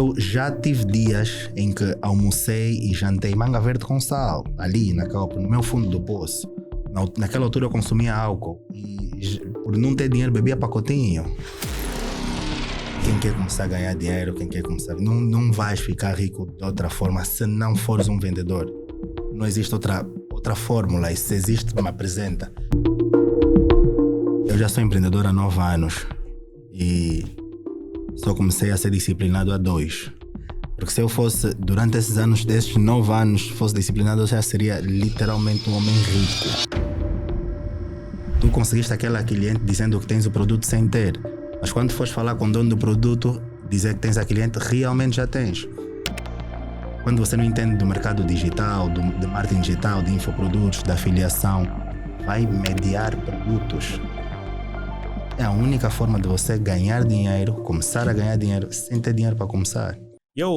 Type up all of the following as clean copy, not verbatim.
eu já tive dias em que almocei e jantei manga verde com sal, ali no meu fundo do poço. Naquela altura eu consumia álcool e por não ter dinheiro bebia pacotinho. Quem quer começar a ganhar dinheiro, quem quer começar... Não vais ficar rico de outra forma se não fores um vendedor. Não existe outra fórmula, e se existe, me apresenta. Eu já sou empreendedor há 9 anos e só comecei a ser disciplinado há 2. Porque se eu fosse, durante desses 9 anos, fosse disciplinado, eu já seria literalmente um homem rico. Tu conseguiste aquela cliente dizendo que tens o produto sem ter, mas quando fores falar com o dono do produto, dizer que tens a cliente, realmente já tens. Quando você não entende do mercado digital, de marketing digital, de infoprodutos, da afiliação, vai mediar produtos. É a única forma de você ganhar dinheiro, começar a ganhar dinheiro, sem ter dinheiro para começar.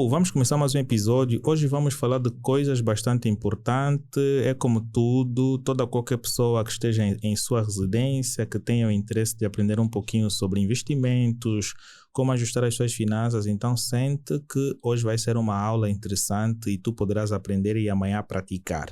Vamos começar mais um episódio. Hoje vamos falar de coisas bastante importantes. É como tudo, qualquer pessoa que esteja em sua residência, que tenha o interesse de aprender um pouquinho sobre investimentos, como ajustar as suas finanças, então sente que hoje vai ser uma aula interessante e tu poderás aprender e amanhã praticar.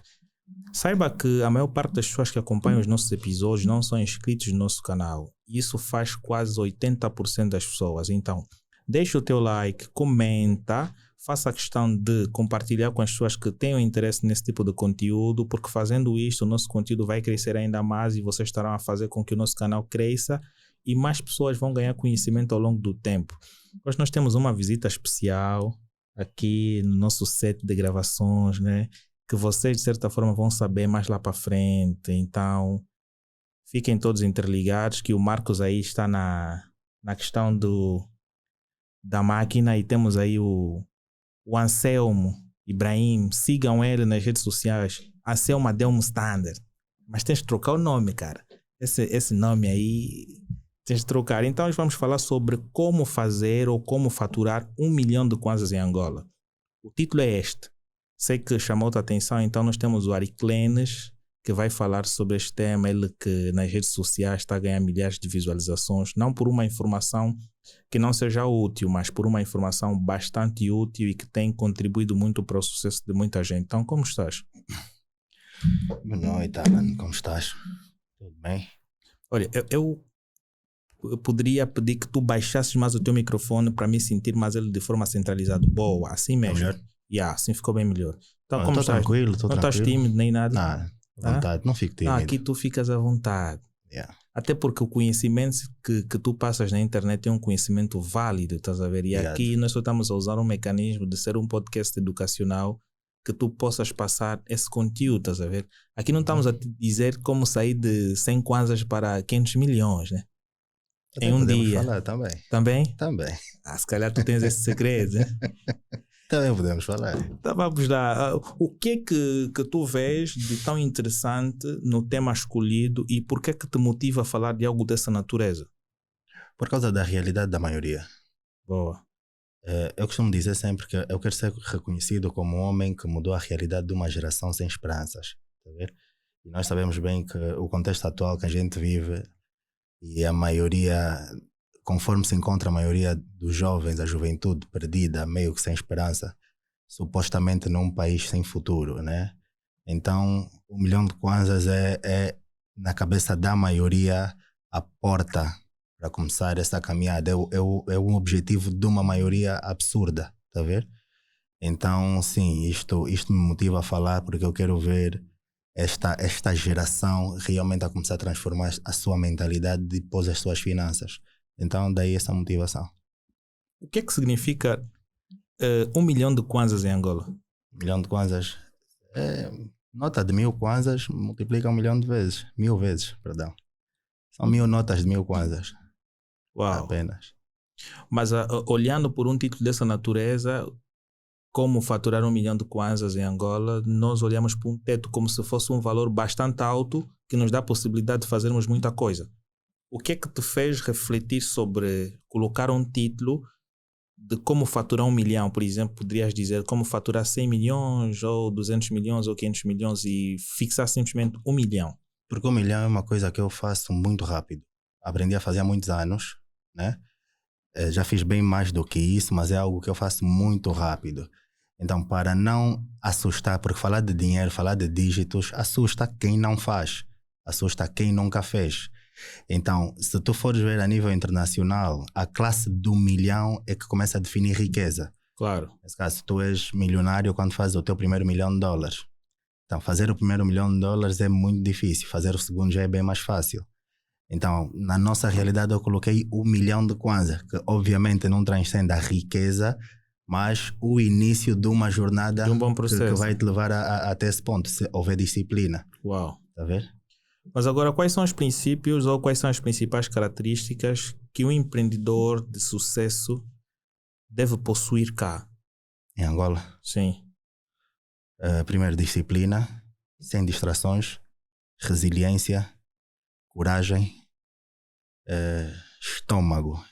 Saiba que a maior parte das pessoas que acompanham os nossos episódios não são inscritos no nosso canal. Isso faz quase 80% das pessoas. Então, deixa o teu like, comenta, faça a questão de compartilhar com as pessoas que tenham interesse nesse tipo de conteúdo, porque fazendo isto, o nosso conteúdo vai crescer ainda mais e vocês estarão a fazer com que o nosso canal cresça e mais pessoas vão ganhar conhecimento ao longo do tempo. Hoje nós temos uma visita especial aqui no nosso set de gravações, né? Que vocês de certa forma vão saber mais lá para frente. Então, fiquem todos interligados que o Marcos aí está na questão da máquina e temos aí o Anselmo Ibrahim. Sigam ele nas redes sociais. Anselmo Adelmo Standard. Mas tens de trocar o nome, cara. Esse nome aí tens de trocar. Então nós vamos falar sobre como fazer ou como faturar 1 milhão de kwanzas em Angola. O título é este. Sei que chamou a atenção, então nós temos o Ariclenes, que vai falar sobre este tema. Ele que nas redes sociais está a ganhar milhares de visualizações, não por uma informação que não seja útil, mas por uma informação bastante útil e que tem contribuído muito para o sucesso de muita gente. Então, como estás? Boa noite, Alan. Como estás? Tudo bem? Olha, eu poderia pedir que tu baixasses mais o teu microfone para me sentir mais ele de forma centralizada. Boa, assim mesmo. Melhor? Assim ficou bem melhor. Então, como Estou estás? tranquilo, Não estás tímido nem nada? Nada, à vontade, não fico tímido. Não, aqui tu ficas à vontade. Yeah. Até porque o conhecimento que tu passas na internet é um conhecimento válido, estás a ver? E Obrigado. Aqui nós só estamos a usar um mecanismo de ser um podcast educacional que tu possas passar esse conteúdo, estás a ver? Aqui não estamos a te dizer como sair de 100 kwanzas para 500 milhões, né? Até em um podemos dia. falar também. Também? Também. Se calhar tu tens esse segredo, né? Também podemos falar. Então vamos lá. O que é que tu vês de tão interessante no tema escolhido e por que é que te motiva a falar de algo dessa natureza? Por causa da realidade da maioria. Boa. Eu costumo dizer sempre que eu quero ser reconhecido como um homem que mudou a realidade de uma geração sem esperanças. Tá a ver? E nós sabemos bem que o contexto atual que a gente vive e a maioria, conforme se encontra a maioria dos jovens, a juventude perdida, meio que sem esperança, supostamente num país sem futuro, né? Então, 1 milhão de kwanzas é na cabeça da maioria a porta para começar essa caminhada. É um objetivo de uma maioria absurda, tá a ver? Então, sim, isto me motiva a falar porque eu quero ver esta geração realmente a começar a transformar a sua mentalidade depois as suas finanças. Então, daí essa motivação. O que é que significa 1 milhão de kwanzas em Angola? 1 milhão de kwanzas nota de 1000 kwanzas multiplica 1 milhão de vezes. 1000 vezes, perdão. São 1000 notas de 1000 kwanzas. Uau. Apenas. Mas olhando por um título dessa natureza, como faturar 1 milhão de kwanzas em Angola, nós olhamos para um teto como se fosse um valor bastante alto que nos dá a possibilidade de fazermos muita coisa. O que é que te fez refletir sobre colocar um título de como faturar 1 milhão? Por exemplo, poderias dizer como faturar 100 milhões ou 200 milhões ou 500 milhões e fixar simplesmente 1 milhão? Porque 1 milhão é uma coisa que eu faço muito rápido. Aprendi a fazer há muitos anos, né? Já fiz bem mais do que isso, mas é algo que eu faço muito rápido. Então, para não assustar, porque falar de dinheiro, falar de dígitos, assusta quem não faz, assusta quem nunca fez. Então, se tu fores ver a nível internacional, a classe do milhão é que começa a definir riqueza. Claro. Nesse caso, tu és milionário quando fazes o teu primeiro $1.000.000. Então, fazer o primeiro $1.000.000 é muito difícil, fazer o segundo já é bem mais fácil. Então, na nossa realidade, eu coloquei 1 milhão de kwanza, que obviamente não transcende a riqueza, mas o início de uma jornada De um bom processo. que vai te levar até esse ponto, se houver disciplina. Uau. Está a ver? Mas agora, quais são os princípios ou quais são as principais características que um empreendedor de sucesso deve possuir cá? Em Angola, Sim. primeiro, disciplina, sem distrações, resiliência, coragem, estômago.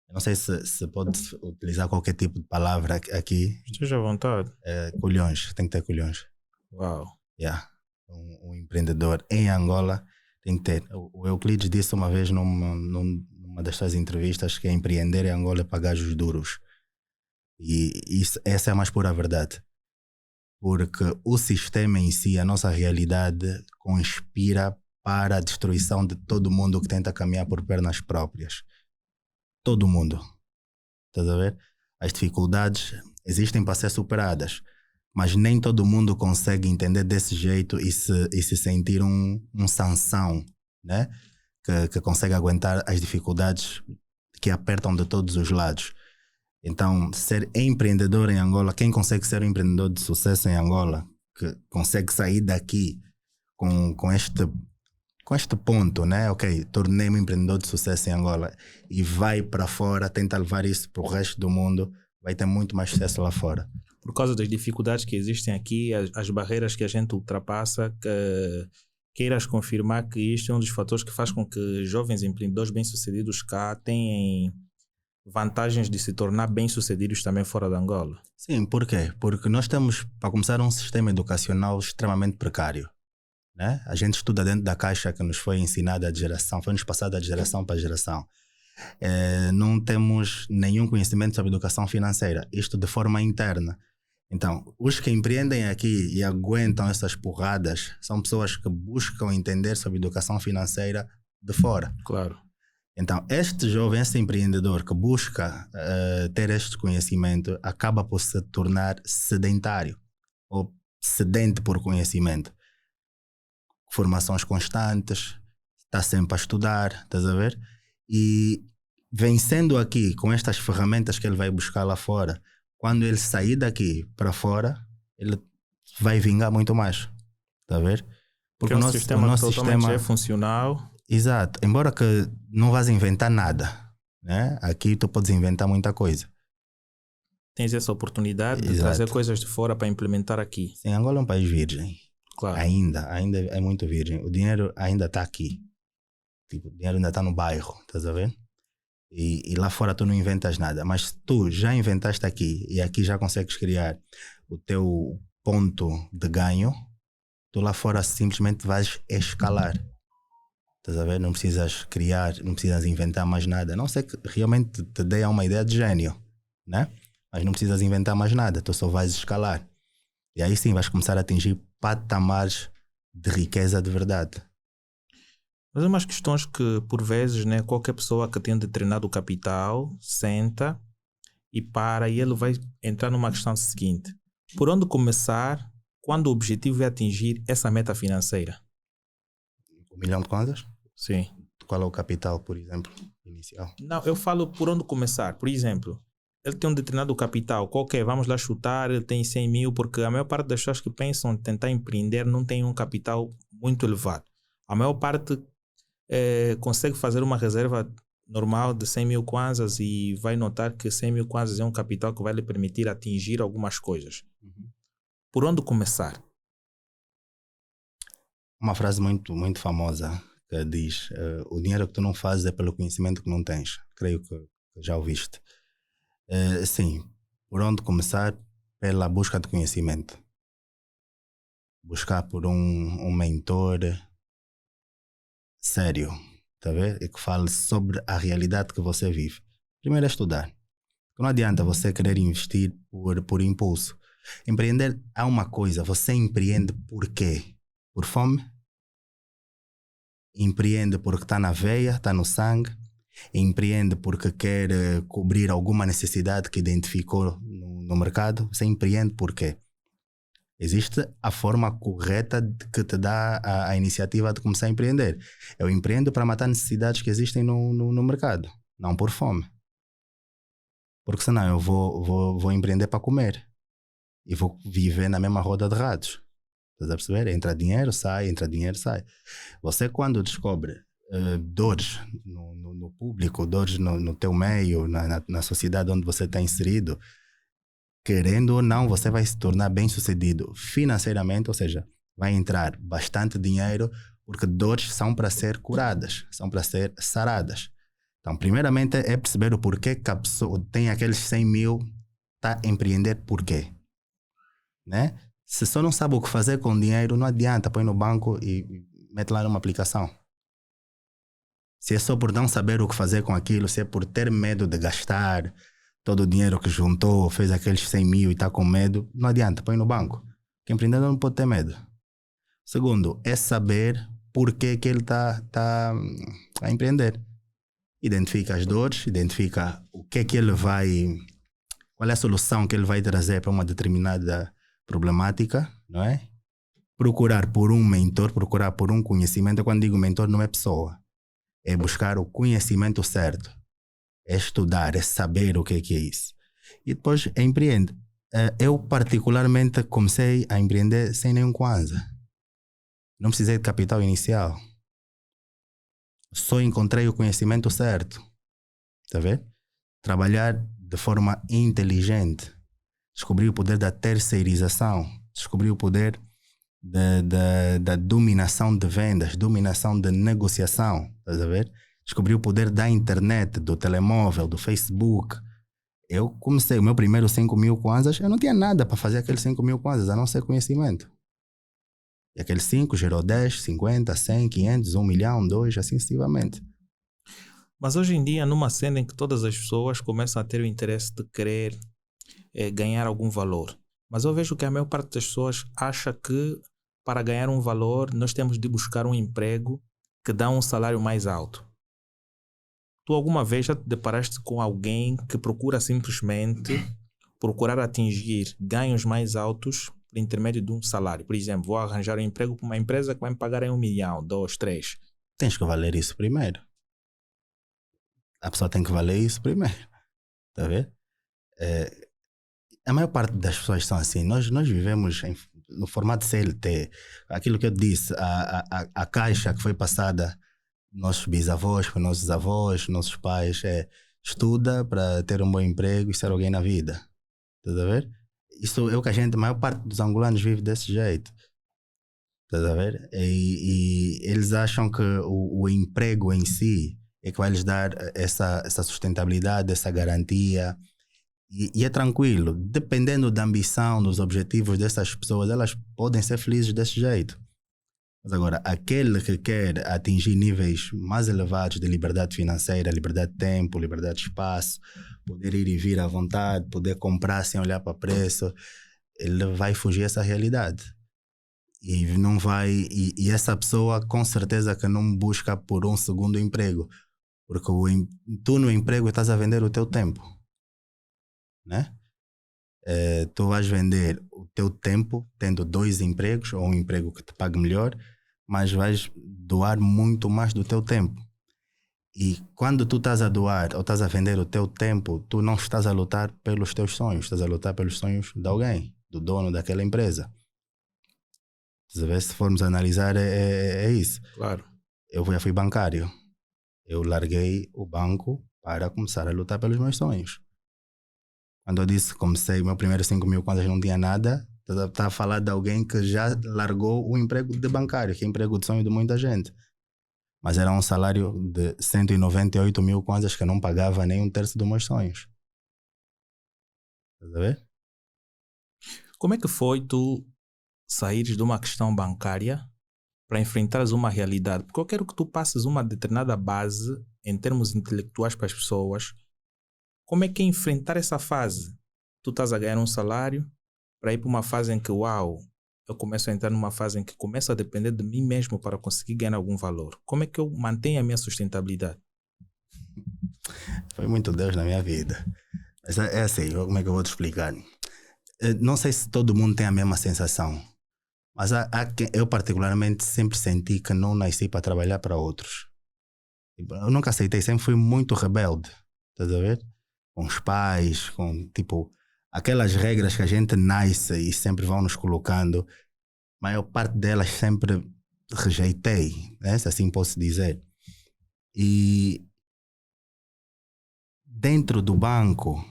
Eu não sei se pode utilizar qualquer tipo de palavra aqui. Esteja à vontade. Colhões, tem que ter colhões. Uau. Yeah. Um empreendedor em Angola tem que ter. O Euclides disse uma vez numa das suas entrevistas que empreender em Angola é pagar os duros. E essa é a mais pura verdade. Porque o sistema em si, a nossa realidade, conspira para a destruição de todo mundo que tenta caminhar por pernas próprias. Todo mundo. Estás a ver? As dificuldades existem para ser superadas, mas nem todo mundo consegue entender desse jeito e se sentir um Sansão, né? Que consegue aguentar as dificuldades que apertam de todos os lados. Então, ser empreendedor em Angola, quem consegue ser um empreendedor de sucesso em Angola, que consegue sair daqui com este ponto, né? Ok, tornei-me um empreendedor de sucesso em Angola e vai para fora, tenta levar isso para o resto do mundo, vai ter muito mais sucesso lá fora. Por causa das dificuldades que existem aqui, as barreiras que a gente ultrapassa, queiras confirmar que isto é um dos fatores que faz com que jovens empreendedores bem-sucedidos cá tenham vantagens de se tornar bem-sucedidos também fora de Angola? Sim, por quê? Porque nós temos, para começar, um sistema educacional extremamente precário, né? A gente estuda dentro da caixa que nos foi ensinada de geração, foi-nos passada de geração para geração. Não temos nenhum conhecimento sobre educação financeira, isto de forma interna. Então, os que empreendem aqui e aguentam essas porradas são pessoas que buscam entender sobre educação financeira de fora. Claro. Então, este jovem, este empreendedor que busca ter este conhecimento, acaba por se tornar sedentário ou sedente por conhecimento. Formações constantes, está sempre a estudar, estás a ver? E vencendo aqui com estas ferramentas que ele vai buscar lá fora, quando ele sair daqui para fora, ele vai vingar muito mais, está a ver? Porque o nosso sistema totalmente é funcional. Exato, embora que não vás inventar nada, né? Aqui tu podes inventar muita coisa. Tens essa oportunidade de trazer coisas de fora para implementar aqui. Sim, Angola é um país virgem. Claro. Ainda é muito virgem. O dinheiro ainda está aqui. Tipo, o dinheiro ainda está no bairro, estás a ver? E lá fora tu não inventas nada. Mas tu já inventaste aqui e aqui já consegues criar o teu ponto de ganho, tu lá fora simplesmente vais escalar. Estás a ver? Não precisas criar, não precisas inventar mais nada. Não sei que realmente te dê uma ideia de gênio, né? Mas não precisas inventar mais nada, tu só vais escalar. E aí sim vais começar a atingir patamares de riqueza de verdade. Mas é umas questões que, por vezes, né, qualquer pessoa que tenha determinado capital senta e ele vai entrar numa questão seguinte: por onde começar quando o objetivo é atingir essa meta financeira? 1 milhão de kwanzas? Sim. Qual é o capital, por exemplo, inicial? Não, eu falo por onde começar. Por exemplo, ele tem um determinado capital, qualquer, vamos lá chutar, ele tem 100 mil, porque a maior parte das pessoas que pensam em tentar empreender não tem um capital muito elevado. A maior parte consegue fazer uma reserva normal de 100 mil kwanzas e vai notar que 100 mil kwanzas é um capital que vai lhe permitir atingir algumas coisas. Uhum. Por onde começar? Uma frase muito, muito famosa que diz: o dinheiro que tu não fazes é pelo conhecimento que não tens. Creio que já ouviste. Sim, por onde começar? Pela busca de conhecimento. Buscar por um mentor sério, tá a ver? E que fale sobre a realidade que você vive. Primeiro é estudar. Não adianta você querer investir por impulso. Empreender é uma coisa. Você empreende por quê? Por fome? Empreende porque está na veia, está no sangue. Empreende porque quer cobrir alguma necessidade que identificou no mercado. Você empreende por quê? Existe a forma correta que te dá a iniciativa de começar a empreender. Eu empreendo para matar necessidades que existem no mercado, não por fome. Porque senão eu vou empreender para comer e vou viver na mesma roda de ratos. Estás a perceber? Entra dinheiro, sai, entra dinheiro, sai. Você, quando descobre dores no público, dores no teu meio, na sociedade onde você está inserido, querendo ou não, você vai se tornar bem sucedido financeiramente, ou seja, vai entrar bastante dinheiro, porque dores são para ser curadas, são para ser saradas. Então, primeiramente, é perceber o porquê que a pessoa tem aqueles 100 mil, está a empreender por quê. Né? Se só não sabe o que fazer com o dinheiro, não adianta, põe no banco e mete lá numa aplicação. Se é só por não saber o que fazer com aquilo, se é por ter medo de gastar todo o dinheiro que juntou, fez aqueles 100 mil e está com medo, não adianta, põe no banco. Porque empreendedor não pode ter medo. Segundo, é saber por que ele está a empreender. Identifica as dores, identifica o que é que ele vai, qual é a solução que ele vai trazer para uma determinada problemática, não é? Procurar por um mentor, procurar por um conhecimento. Quando digo mentor, não é pessoa, é buscar o conhecimento certo, é estudar, é saber o que é isso. E depois empreende. Eu particularmente comecei a empreender sem nenhum Kwanza. Não precisei de capital inicial. Só encontrei o conhecimento certo. Está a ver? Trabalhar de forma inteligente. Descobri o poder da terceirização. Descobri o poder da dominação de vendas, dominação de negociação. Estás a ver? Descobri o poder da internet, do telemóvel, do Facebook. Eu comecei o meu primeiro 5 mil kwanzas, eu não tinha nada para fazer aqueles 5 mil kwanzas, a não ser conhecimento. E aqueles 5 gerou 10, 50, 100, 500, 1 milhão, 2, assim sucessivamente. Mas hoje em dia, numa cena em que todas as pessoas começam a ter o interesse de querer ganhar algum valor. Mas eu vejo que a maior parte das pessoas acha que para ganhar um valor nós temos de buscar um emprego que dá um salário mais alto. Tu alguma vez já te deparaste com alguém que procura simplesmente procurar atingir ganhos mais altos por intermédio de um salário? Por exemplo, vou arranjar um emprego para uma empresa que vai me pagar em 1 milhão, 2, 3. Tens que valer isso primeiro. A pessoa tem que valer isso primeiro. Está a ver? A maior parte das pessoas são assim. Nós vivemos no formato CLT. Aquilo que eu disse, a caixa que foi passada nossos bisavós, para nossos avós, nossos pais, estuda para ter um bom emprego e ser alguém na vida. Estás a ver? Isso é o que a maior parte dos angolanos vive desse jeito. Estás a ver? E eles acham que o emprego em si é que vai lhes dar essa sustentabilidade, essa garantia. E é tranquilo. Dependendo da ambição, dos objetivos dessas pessoas, elas podem ser felizes desse jeito. Mas agora, aquele que quer atingir níveis mais elevados de liberdade financeira, liberdade de tempo, liberdade de espaço, poder ir e vir à vontade, poder comprar sem olhar para preço, ele vai fugir dessa realidade. E não vai, e essa pessoa com certeza que não busca por um segundo emprego, porque tu no emprego estás a vender o teu tempo, né? Tu vais vender o teu tempo tendo 2 empregos ou um emprego que te pague melhor, mas vais doar muito mais do teu tempo. E quando tu estás a doar ou estás a vender o teu tempo, tu não estás a lutar pelos teus sonhos, estás a lutar pelos sonhos de alguém, do dono daquela empresa. Se formos analisar, é isso. Claro. Eu já fui bancário. Eu larguei o banco para começar a lutar pelos meus sonhos. Quando eu disse comecei, meu primeiro 5 mil quando eu não tinha nada, está a falar de alguém que já largou o emprego de bancário, que é emprego de sonho de muita gente. Mas era um salário de 198 mil kwanzas que não pagava nem 1/3 dos meus sonhos. Estás a ver? Como é que foi tu saíres de uma questão bancária para enfrentares uma realidade? Porque eu quero que tu passes uma determinada base em termos intelectuais para as pessoas, como é que é enfrentar essa fase? Tu estás a ganhar um salário para ir para uma fase em que, uau, eu começo a entrar numa fase em que começo a depender de mim mesmo para conseguir ganhar algum valor. Como é que eu mantenho a minha sustentabilidade? Foi muito Deus na minha vida. Mas é assim, como é que eu vou te explicar? Não sei se todo mundo tem a mesma sensação, mas eu particularmente sempre senti que não nasci para trabalhar para outros. Eu nunca aceitei, sempre fui muito rebelde, estás a ver? Com os pais, com tipo aquelas regras que a gente nasce e sempre vão nos colocando, a maior parte delas sempre rejeitei, né? Se assim posso dizer. E dentro do banco,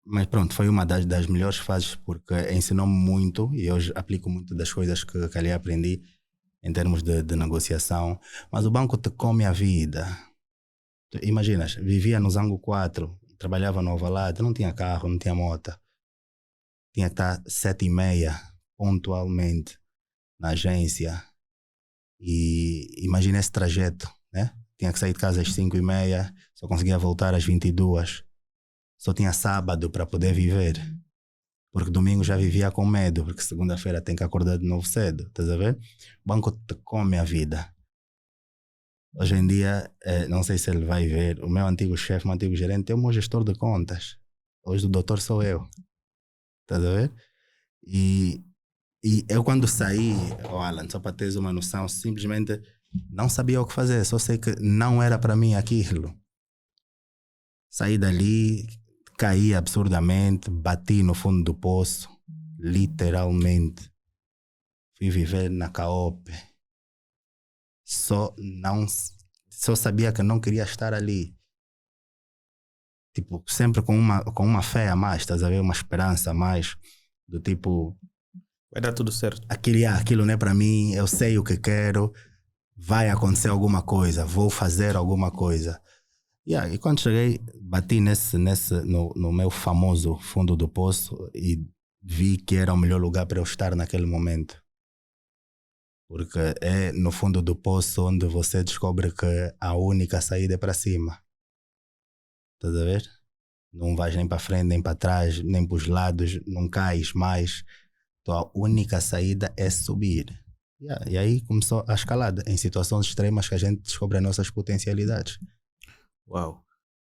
mas pronto, foi uma das melhores fases porque ensinou-me muito e hoje aplico muito das coisas que ali aprendi em termos de negociação. Mas o banco te come a vida. Tu imaginas, vivia no Zango 4, trabalhava no Ovalade, não tinha carro, não tinha moto. Tinha que estar 7h30 pontualmente na agência. E imagina esse trajeto, né? Tinha que sair de casa às 5h30, só conseguia voltar às 22h. Só tinha sábado para poder viver. Porque domingo já vivia com medo, porque segunda-feira tem que acordar de novo cedo, estás a ver? O banco te come a vida. Hoje em dia, não sei se ele vai ver, o meu antigo chefe, meu antigo gerente é o meu gestor de contas. Hoje o doutor sou eu. Estás a ver? E eu quando saí, Alan, só para teres uma noção, simplesmente não sabia o que fazer, só sei que não era para mim aquilo. Saí dali, caí absurdamente, bati no fundo do poço, literalmente. Fui viver na Caope. Só sabia que não queria estar ali. Tipo, sempre com uma fé a mais, estás a ver? Uma esperança a mais. Do tipo, vai dar tudo certo. Aquilo não é para mim, eu sei o que quero, vai acontecer alguma coisa, vou fazer alguma coisa. E quando cheguei, bati no meu famoso fundo do poço e vi que era o melhor lugar para eu estar naquele momento. Porque é no fundo do poço onde você descobre que a única saída é para cima. Estás a ver? Não vais nem para frente, nem para trás, nem para os lados, não cais mais. Então a única saída é subir. E aí começou a escalada, em situações extremas que a gente descobre as nossas potencialidades. Uau!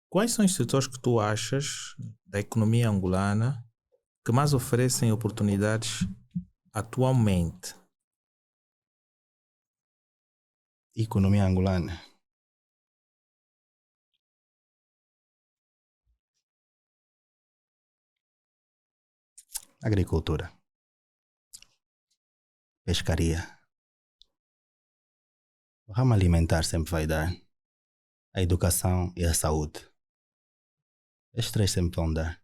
Quais são os setores que tu achas da economia angolana que mais oferecem oportunidades atualmente? Economia angolana. Agricultura. Pescaria. O ramo alimentar sempre vai dar. A educação e a saúde. Estes três sempre vão dar.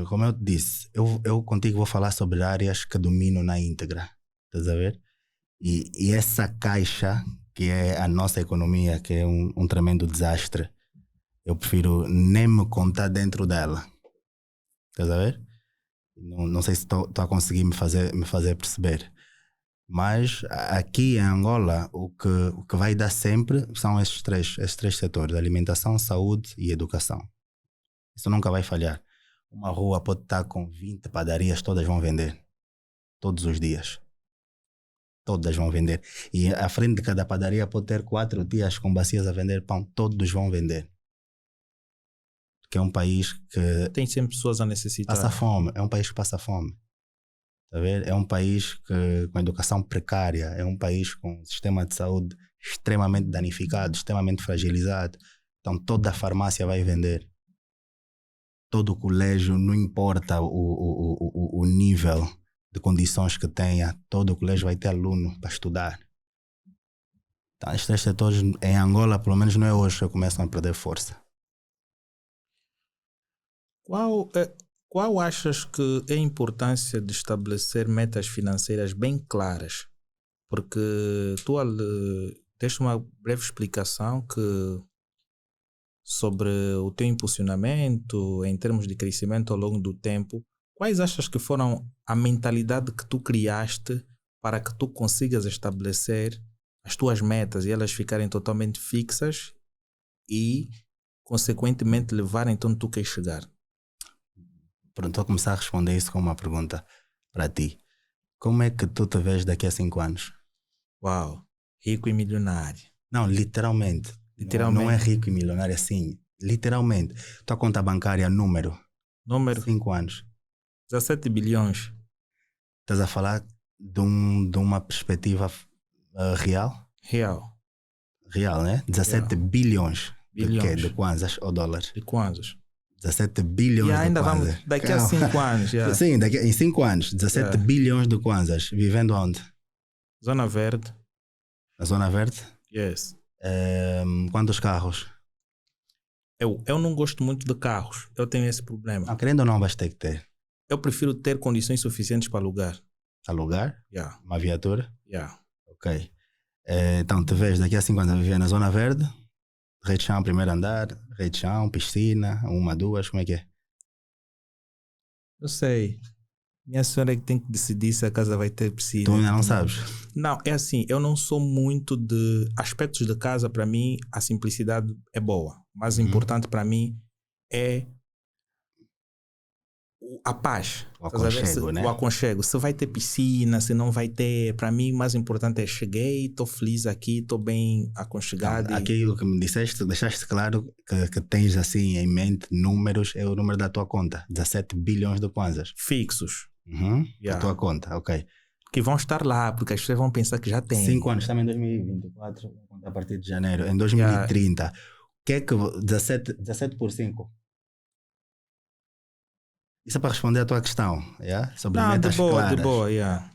Como eu te disse, eu contigo vou falar sobre áreas que domino na íntegra. Estás a ver? E essa caixa, que é a nossa economia, que é um tremendo desastre, eu prefiro nem me contar dentro dela. Estás a ver? Não sei se estou a conseguir me fazer perceber. Mas aqui em Angola, o que vai dar sempre são esses três setores: alimentação, saúde e educação. Isso nunca vai falhar. Uma rua pode estar com 20 padarias, todas vão vender. Todos os dias. Todas vão vender. E à frente de cada padaria pode ter 4 tias com bacias a vender pão. Todos vão vender. Porque é um país que tem sempre pessoas a necessitar. Passa fome. É um país que passa fome. Tá a ver? É um país com educação precária. É um país com um sistema de saúde extremamente danificado, extremamente fragilizado. Então toda a farmácia vai vender. Todo o colégio, não importa o nível de condições que tenha, todo o colégio vai ter aluno para estudar. Então, estes três setores em Angola, pelo menos não é hoje que começam a perder força. Qual achas que é a importância de estabelecer metas financeiras bem claras? Porque tu deste uma breve explicação sobre o teu impulsionamento em termos de crescimento ao longo do tempo. Quais achas que foram a mentalidade que tu criaste para que tu consigas estabelecer as tuas metas e elas ficarem totalmente fixas e consequentemente levar então tu queres chegar? Pronto, vou começar a responder isso com uma pergunta para ti. Como é que tu te vês daqui a 5 anos? Uau, rico e milionário. Não, literalmente. Literalmente. Não é rico e milionário assim. Literalmente. Tua conta bancária, número. Número 5 anos. 17 bilhões. Estás a falar de uma perspectiva real? Real. Real, né? 17 bilhões. De quê? Bilhões. De kwanzas ou dólares? De kwanzas. 17 bilhões E ainda de kwanzas. vamos, daqui a 5 anos. Yeah. Sim, em 5 anos. 17 bilhões de kwanzas. Vivendo onde? Zona Verde. Na Zona Verde? Yes. Quantos carros? Eu não gosto muito de carros. Eu tenho esse problema. Não, querendo ou não, vais ter que ter. Eu prefiro ter condições suficientes para alugar. Alugar? Yeah. Uma viatura? Yeah. Ok. Então, te vês daqui a 5 anos a viver na Zona Verde? Rei de chão, primeiro andar, rei de chão, piscina, 1, 2, como é que é? Eu sei. Minha senhora é que tem que decidir se a casa vai ter piscina. Tu ainda não sabes? Não, é assim, eu não sou muito de aspectos de casa. Para mim, a simplicidade é boa. Mas o importante para mim é a paz. O aconchego, né? O aconchego. Se vai ter piscina, se não vai ter. Para mim, o mais importante é cheguei, estou feliz aqui, estou bem aconchegado. Aquilo que me disseste, deixaste claro que tens assim em mente números, é o número da tua conta. 17 bilhões de kwanzas. Fixos. A tua conta, ok. Que vão estar lá, porque as pessoas vão pensar que já tem. 5 anos, estamos em 2024, a partir de janeiro. Em 2030, o que é que 17 por 5? Isso é para responder a tua questão, yeah? Sobre metas claras. De boa, yeah.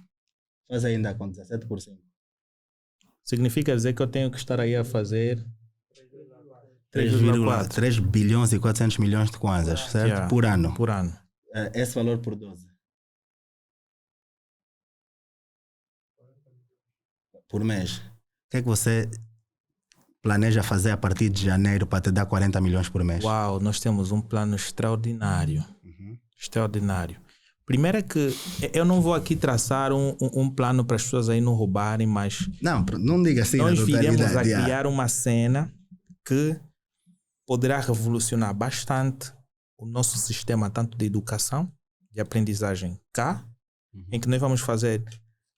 Faz ainda com 17 por 5. Significa dizer que eu tenho que estar aí a fazer 3 bilhões e 400 milhões de kwanzas, certo? Yeah, por ano. Por ano. Esse valor por 12. Por mês. O que é que você planeja fazer a partir de janeiro para te dar 40 milhões por mês? Uau, nós temos um plano extraordinário. Extraordinário. Primeiro é que eu não vou aqui traçar um plano para as pessoas aí não roubarem, mas... Não diga assim. Nós viremos a criar uma cena que poderá revolucionar bastante o nosso sistema, tanto de educação, de aprendizagem cá, em que nós vamos fazer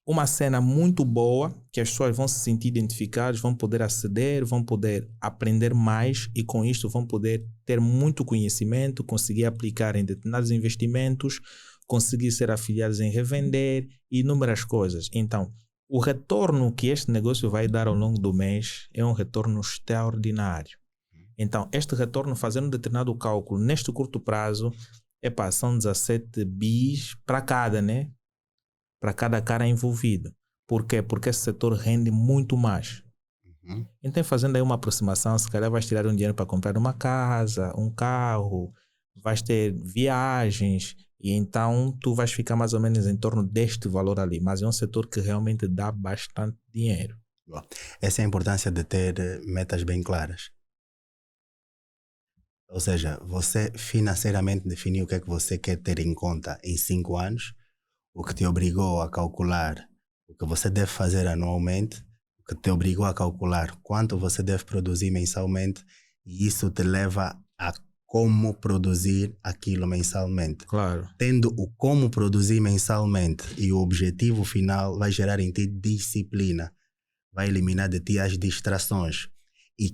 uma cena muito boa, que as pessoas vão se sentir identificadas, vão poder aceder, vão poder aprender mais e com isto vão poder ter muito conhecimento, conseguir aplicar em determinados investimentos, conseguir ser afiliados em revender e inúmeras coisas. Então, o retorno que este negócio vai dar ao longo do mês é um retorno extraordinário. Então, este retorno, fazendo um determinado cálculo neste curto prazo, são 17 bis para cada, né? Para cada cara envolvido. Por quê? Porque esse setor rende muito mais. Então, fazendo aí uma aproximação, se calhar vais tirar um dinheiro para comprar uma casa, um carro, vais ter viagens, e então tu vais ficar mais ou menos em torno deste valor ali. Mas é um setor que realmente dá bastante dinheiro. Essa é a importância de ter metas bem claras. Ou seja, você financeiramente definiu o que é que você quer ter em conta em 5 anos, o que te obrigou a calcular o que você deve fazer anualmente, o que te obrigou a calcular quanto você deve produzir mensalmente, e isso te leva a como produzir aquilo mensalmente. Claro. Tendo o como produzir mensalmente e o objetivo final, vai gerar em ti disciplina, vai eliminar de ti as distrações. E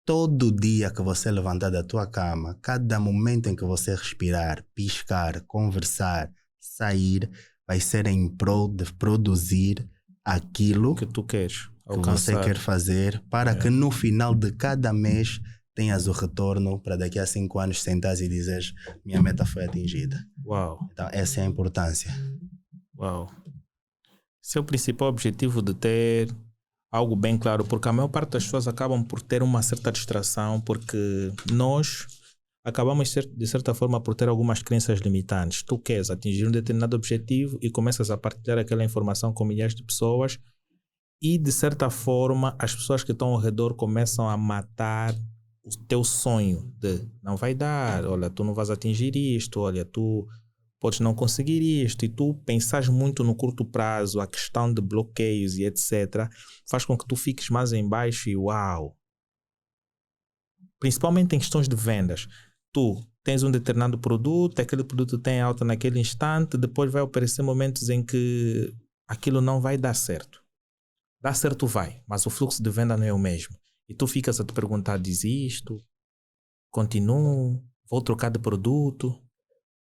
todo dia que você levantar da tua cama, cada momento em que você respirar, piscar, conversar, sair, vai ser em prol de produzir aquilo que tu queres que você quer fazer, para que no final de cada mês tenhas o retorno para daqui a 5 anos sentares e dizeres: minha meta foi atingida. Uau. Então essa é a importância. Uau. Esse é o principal objetivo de ter algo bem claro, porque a maior parte das pessoas acabam por ter uma certa distração, porque nós acabamos de certa forma por ter algumas crenças limitantes. Tu queres atingir um determinado objetivo e começas a partilhar aquela informação com milhares de pessoas e de certa forma as pessoas que estão ao redor começam a matar o teu sonho de não vai dar, olha, tu não vais atingir isto, olha, tu podes não conseguir isto, e tu pensas muito no curto prazo, a questão de bloqueios e etc, faz com que tu fiques mais em baixo e uau. principalmente em questões de vendas. Tu tens um determinado produto, aquele produto tem alta naquele instante, depois vai aparecer momentos em que aquilo não vai dar certo. Dar certo vai, mas o fluxo de venda não é o mesmo. E tu ficas a te perguntar, desisto? Continuo? Vou trocar de produto?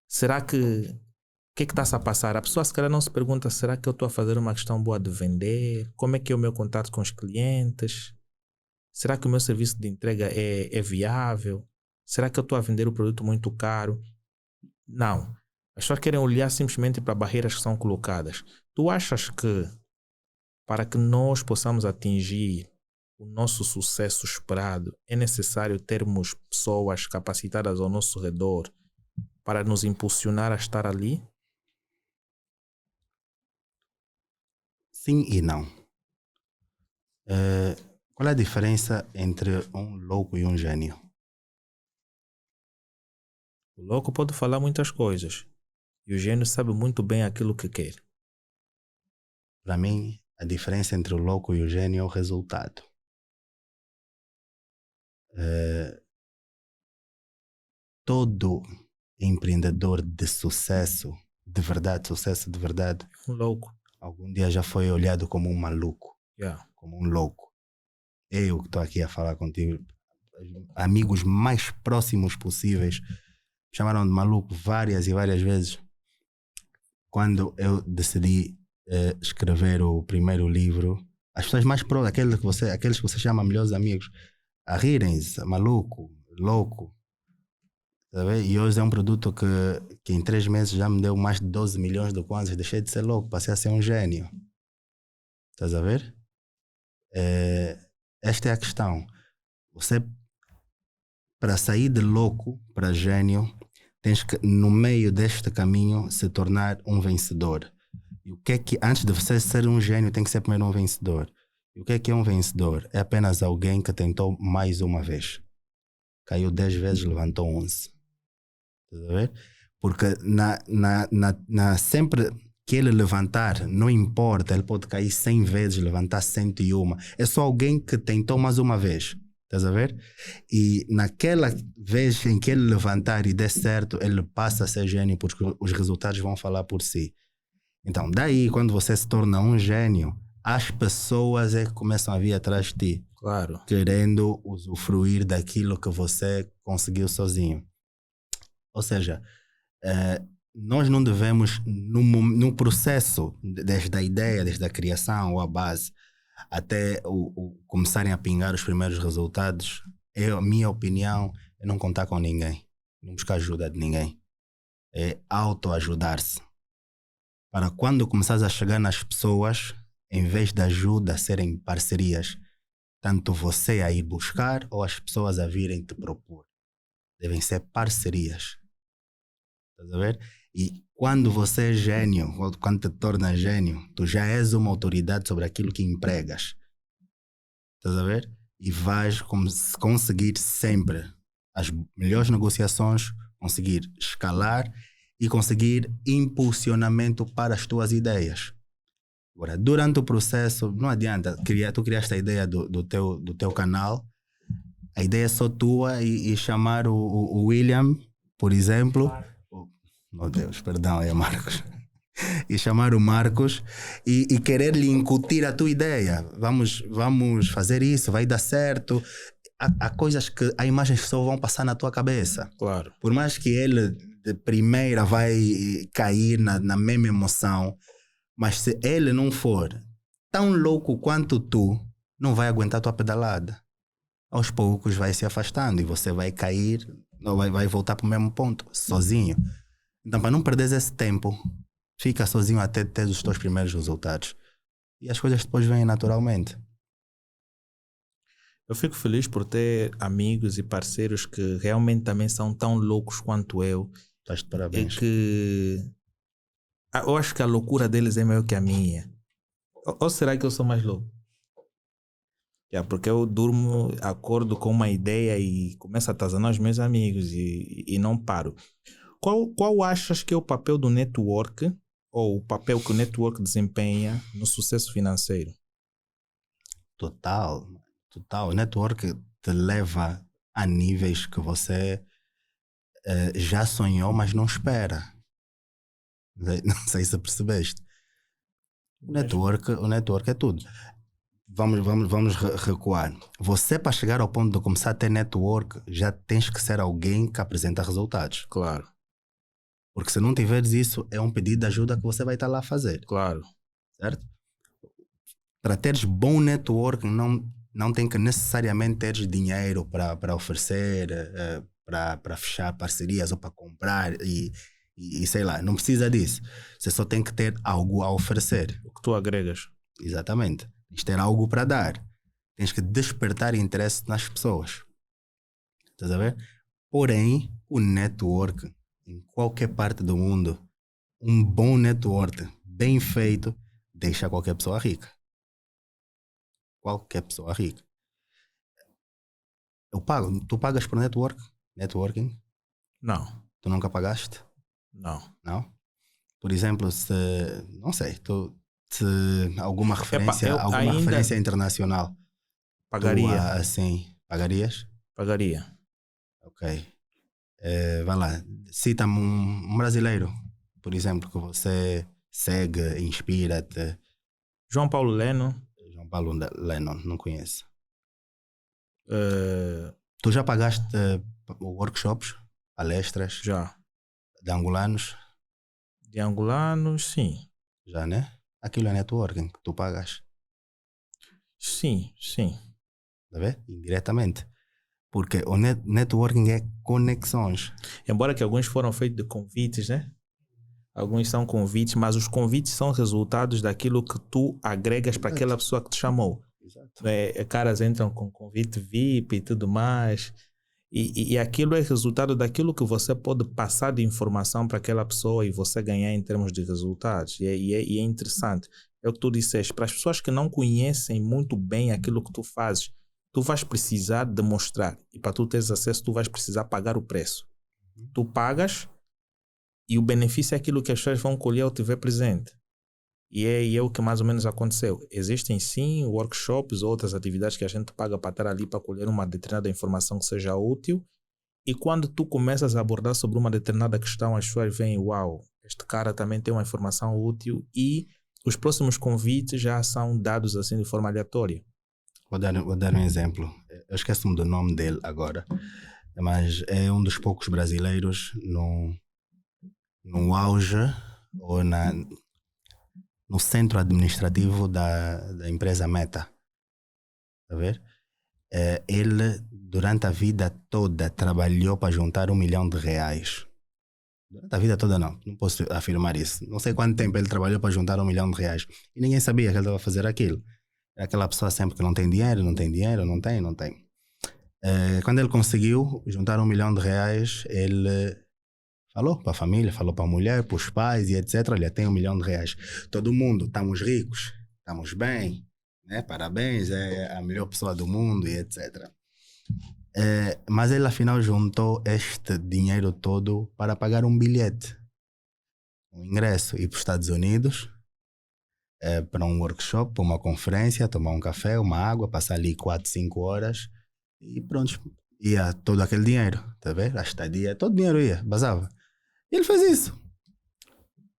Será que... O que é que está-se a passar? A pessoa se calhar não se pergunta, será que eu estou a fazer uma questão boa de vender? Como é que é o meu contato com os clientes? Será que o meu serviço de entrega é viável? Será que eu estou a vender o produto muito caro? Não. As pessoas querem olhar simplesmente para barreiras que são colocadas. Tu achas que para que nós possamos atingir o nosso sucesso esperado, é necessário termos pessoas capacitadas ao nosso redor para nos impulsionar a estar ali? Sim e não. Qual é a diferença entre um louco e um gênio? O louco pode falar muitas coisas e o gênio sabe muito bem aquilo que quer. Para mim, a diferença entre o louco e o gênio é o resultado. Todo empreendedor de sucesso de verdade, Um louco. algum dia já foi olhado como um maluco, Yeah. como um louco. Eu que estou aqui a falar contigo, amigos mais próximos possíveis me chamaram de maluco várias e várias vezes. Quando eu decidi escrever o primeiro livro, as pessoas mais próximas, aqueles que você chama melhores amigos, a rirem-se, maluco, louco. Tá vendo? E hoje é um produto que em 3 meses já me deu mais de 12 milhões de kwanzas. Deixei de ser louco, passei a ser um gênio. Estás a ver? Esta é a questão. Você, para sair de louco para gênio, tens que, no meio deste caminho, se tornar um vencedor. E o que é que, antes de você ser um gênio, tem que ser primeiro um vencedor. E o que é um vencedor? É apenas alguém que tentou mais uma vez. Caiu 10 vezes, levantou 11. Estás a ver? Porque sempre que ele levantar, não importa, ele pode cair 100 vezes, levantar 101. É só alguém que tentou mais uma vez. Estás a ver? E naquela vez em que ele levantar e der certo, ele passa a ser gênio, porque os resultados vão falar por si. Então, daí, quando você se torna um gênio, as pessoas é que começam a vir atrás de ti. Claro. Querendo usufruir daquilo que você conseguiu sozinho. Ou seja, nós não devemos, no processo, desde a ideia, desde a criação ou a base, até começarem a pingar os primeiros resultados, a minha opinião é não contar com ninguém, não buscar ajuda de ninguém. É autoajudar-se. Para quando começares a chegar nas pessoas, em vez de ajuda serem parcerias, tanto você a ir buscar ou as pessoas a virem te propor. Devem ser parcerias. Estás a ver? E quando você é gênio, ou quando te tornas gênio, tu já és uma autoridade sobre aquilo que empregas. Estás a ver? E vais conseguir sempre as melhores negociações, conseguir escalar e conseguir impulsionamento para as tuas ideias. Agora, durante o processo, não adianta, tu criaste a ideia do teu canal, a ideia é só tua e chamar o William, por exemplo. Meu Deus, perdão, é Marcos. E chamar o Marcos e querer lhe incutir a tua ideia. Vamos fazer isso, vai dar certo. Há coisas há imagens que só vão passar na tua cabeça. Claro. Por mais que ele de primeira vai cair na mesma emoção, mas se ele não for tão louco quanto tu, não vai aguentar a tua pedalada. Aos poucos vai se afastando e você vai cair, ou vai voltar para o mesmo ponto, sozinho. Então, para não perder esse tempo, fica sozinho até ter os teus primeiros resultados. E as coisas depois vêm naturalmente. Eu fico feliz por ter amigos e parceiros que realmente também são tão loucos quanto eu. Estás de parabéns. É que eu acho que a loucura deles é maior que a minha. Ou será que eu sou mais louco? Porque eu durmo, acordo com uma ideia e começo a atazanar os meus amigos e não paro. Qual achas que é o papel do network ou o papel que o network desempenha no sucesso financeiro? Total. O network te leva há níveis que você já sonhou, mas não espera. Não sei se percebeste. O network é tudo. Vamos recuar. Você, para chegar ao ponto de começar a ter network, já tens que ser alguém que apresenta resultados. Claro. Porque se não tiveres isso, é um pedido de ajuda que você vai estar lá a fazer. Claro. Certo? Para teres bom network, não tem que necessariamente teres dinheiro para oferecer, para fechar parcerias ou para comprar e sei lá, não precisa disso. Você só tem que ter algo a oferecer. O que tu agregas. Exatamente. Tens de ter algo para dar. Tens que despertar interesse nas pessoas. Estás a ver? Porém, o network, em qualquer parte do mundo, um bom network, bem feito, deixa qualquer pessoa rica. Qualquer pessoa rica. Eu pago. Tu pagas por networking? Não. Tu nunca pagaste? Não. Não? Por exemplo, se alguma referência, referência internacional. Pagaria. Tu, assim, pagarias? Pagaria. Ok. Vai lá. Cita-me um brasileiro, por exemplo, que você segue, inspira-te. João Paulo Leno. João Paulo Leno, não conheço. Tu já pagaste workshops, palestras? Já. De angolanos? De angolanos, sim. Já, né? Aquilo é networking que tu pagas. Sim. Tá vendo? Indiretamente. Porque o networking é conexões. Embora que alguns foram feitos de convites, né? Alguns são convites, mas os convites são resultados daquilo que tu agregas para aquela pessoa que te chamou. Exato. Caras entram com convite VIP e tudo mais. E aquilo é resultado daquilo que você pode passar de informação para aquela pessoa e você ganhar em termos de resultados. E é interessante. É o que tu disseste. Para as pessoas que não conhecem muito bem aquilo que tu fazes, tu vais precisar demonstrar. E para tu teres acesso, tu vais precisar pagar o preço. Tu pagas e o benefício é aquilo que as pessoas vão colher ao te ver presente. E é o que mais ou menos aconteceu. Existem sim workshops, outras atividades que a gente paga para estar ali para colher uma determinada informação que seja útil. E quando tu começas a abordar sobre uma determinada questão, as pessoas veem, uau, este cara também tem uma informação útil, e os próximos convites já são dados assim de forma aleatória. Vou dar um exemplo. Eu esqueço-me do nome dele agora, mas é um dos poucos brasileiros no auge ou no centro administrativo da empresa Meta. Está a ver? Ele, durante a vida toda, trabalhou para juntar R$1 milhão. Durante a vida toda não posso afirmar isso. Não sei quanto tempo ele trabalhou para juntar R$1 milhão. E ninguém sabia que ele estava a fazer aquilo. É aquela pessoa sempre que não tem dinheiro. Quando ele conseguiu juntar R$1 milhão, ele falou para a família, falou para a mulher, para os pais e etc. Olha, tem R$1 milhão. Todo mundo, estamos ricos, estamos bem, né? Parabéns, é a melhor pessoa do mundo e etc. Mas ele afinal juntou este dinheiro todo para pagar um bilhete, um ingresso, ir para os Estados Unidos, para um workshop, para uma conferência, tomar um café, uma água, passar ali 4, 5 horas e pronto, ia todo aquele dinheiro, tá vendo? A estadia, todo o dinheiro ia, basava. E ele fez isso.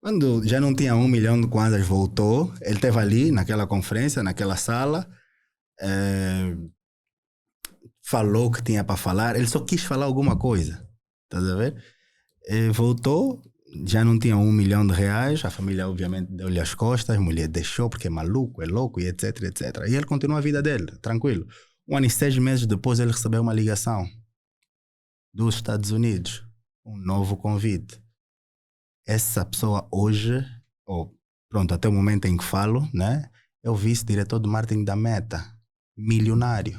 Quando já não tinha R$1 milhão de kwanzas, voltou, ele esteve ali naquela conferência, naquela sala, falou o que tinha para falar, ele só quis falar alguma coisa, tá a ver? Voltou, já não tinha R$1 milhão, a família obviamente deu-lhe as costas, a mulher deixou porque é maluco, é louco e etc. E ele continuou a vida dele, tranquilo. 1 ano e 6 meses depois ele recebeu uma ligação dos Estados Unidos, um novo convite. Essa pessoa hoje, até o momento em que falo, né, é o vice-diretor de marketing da Meta, milionário.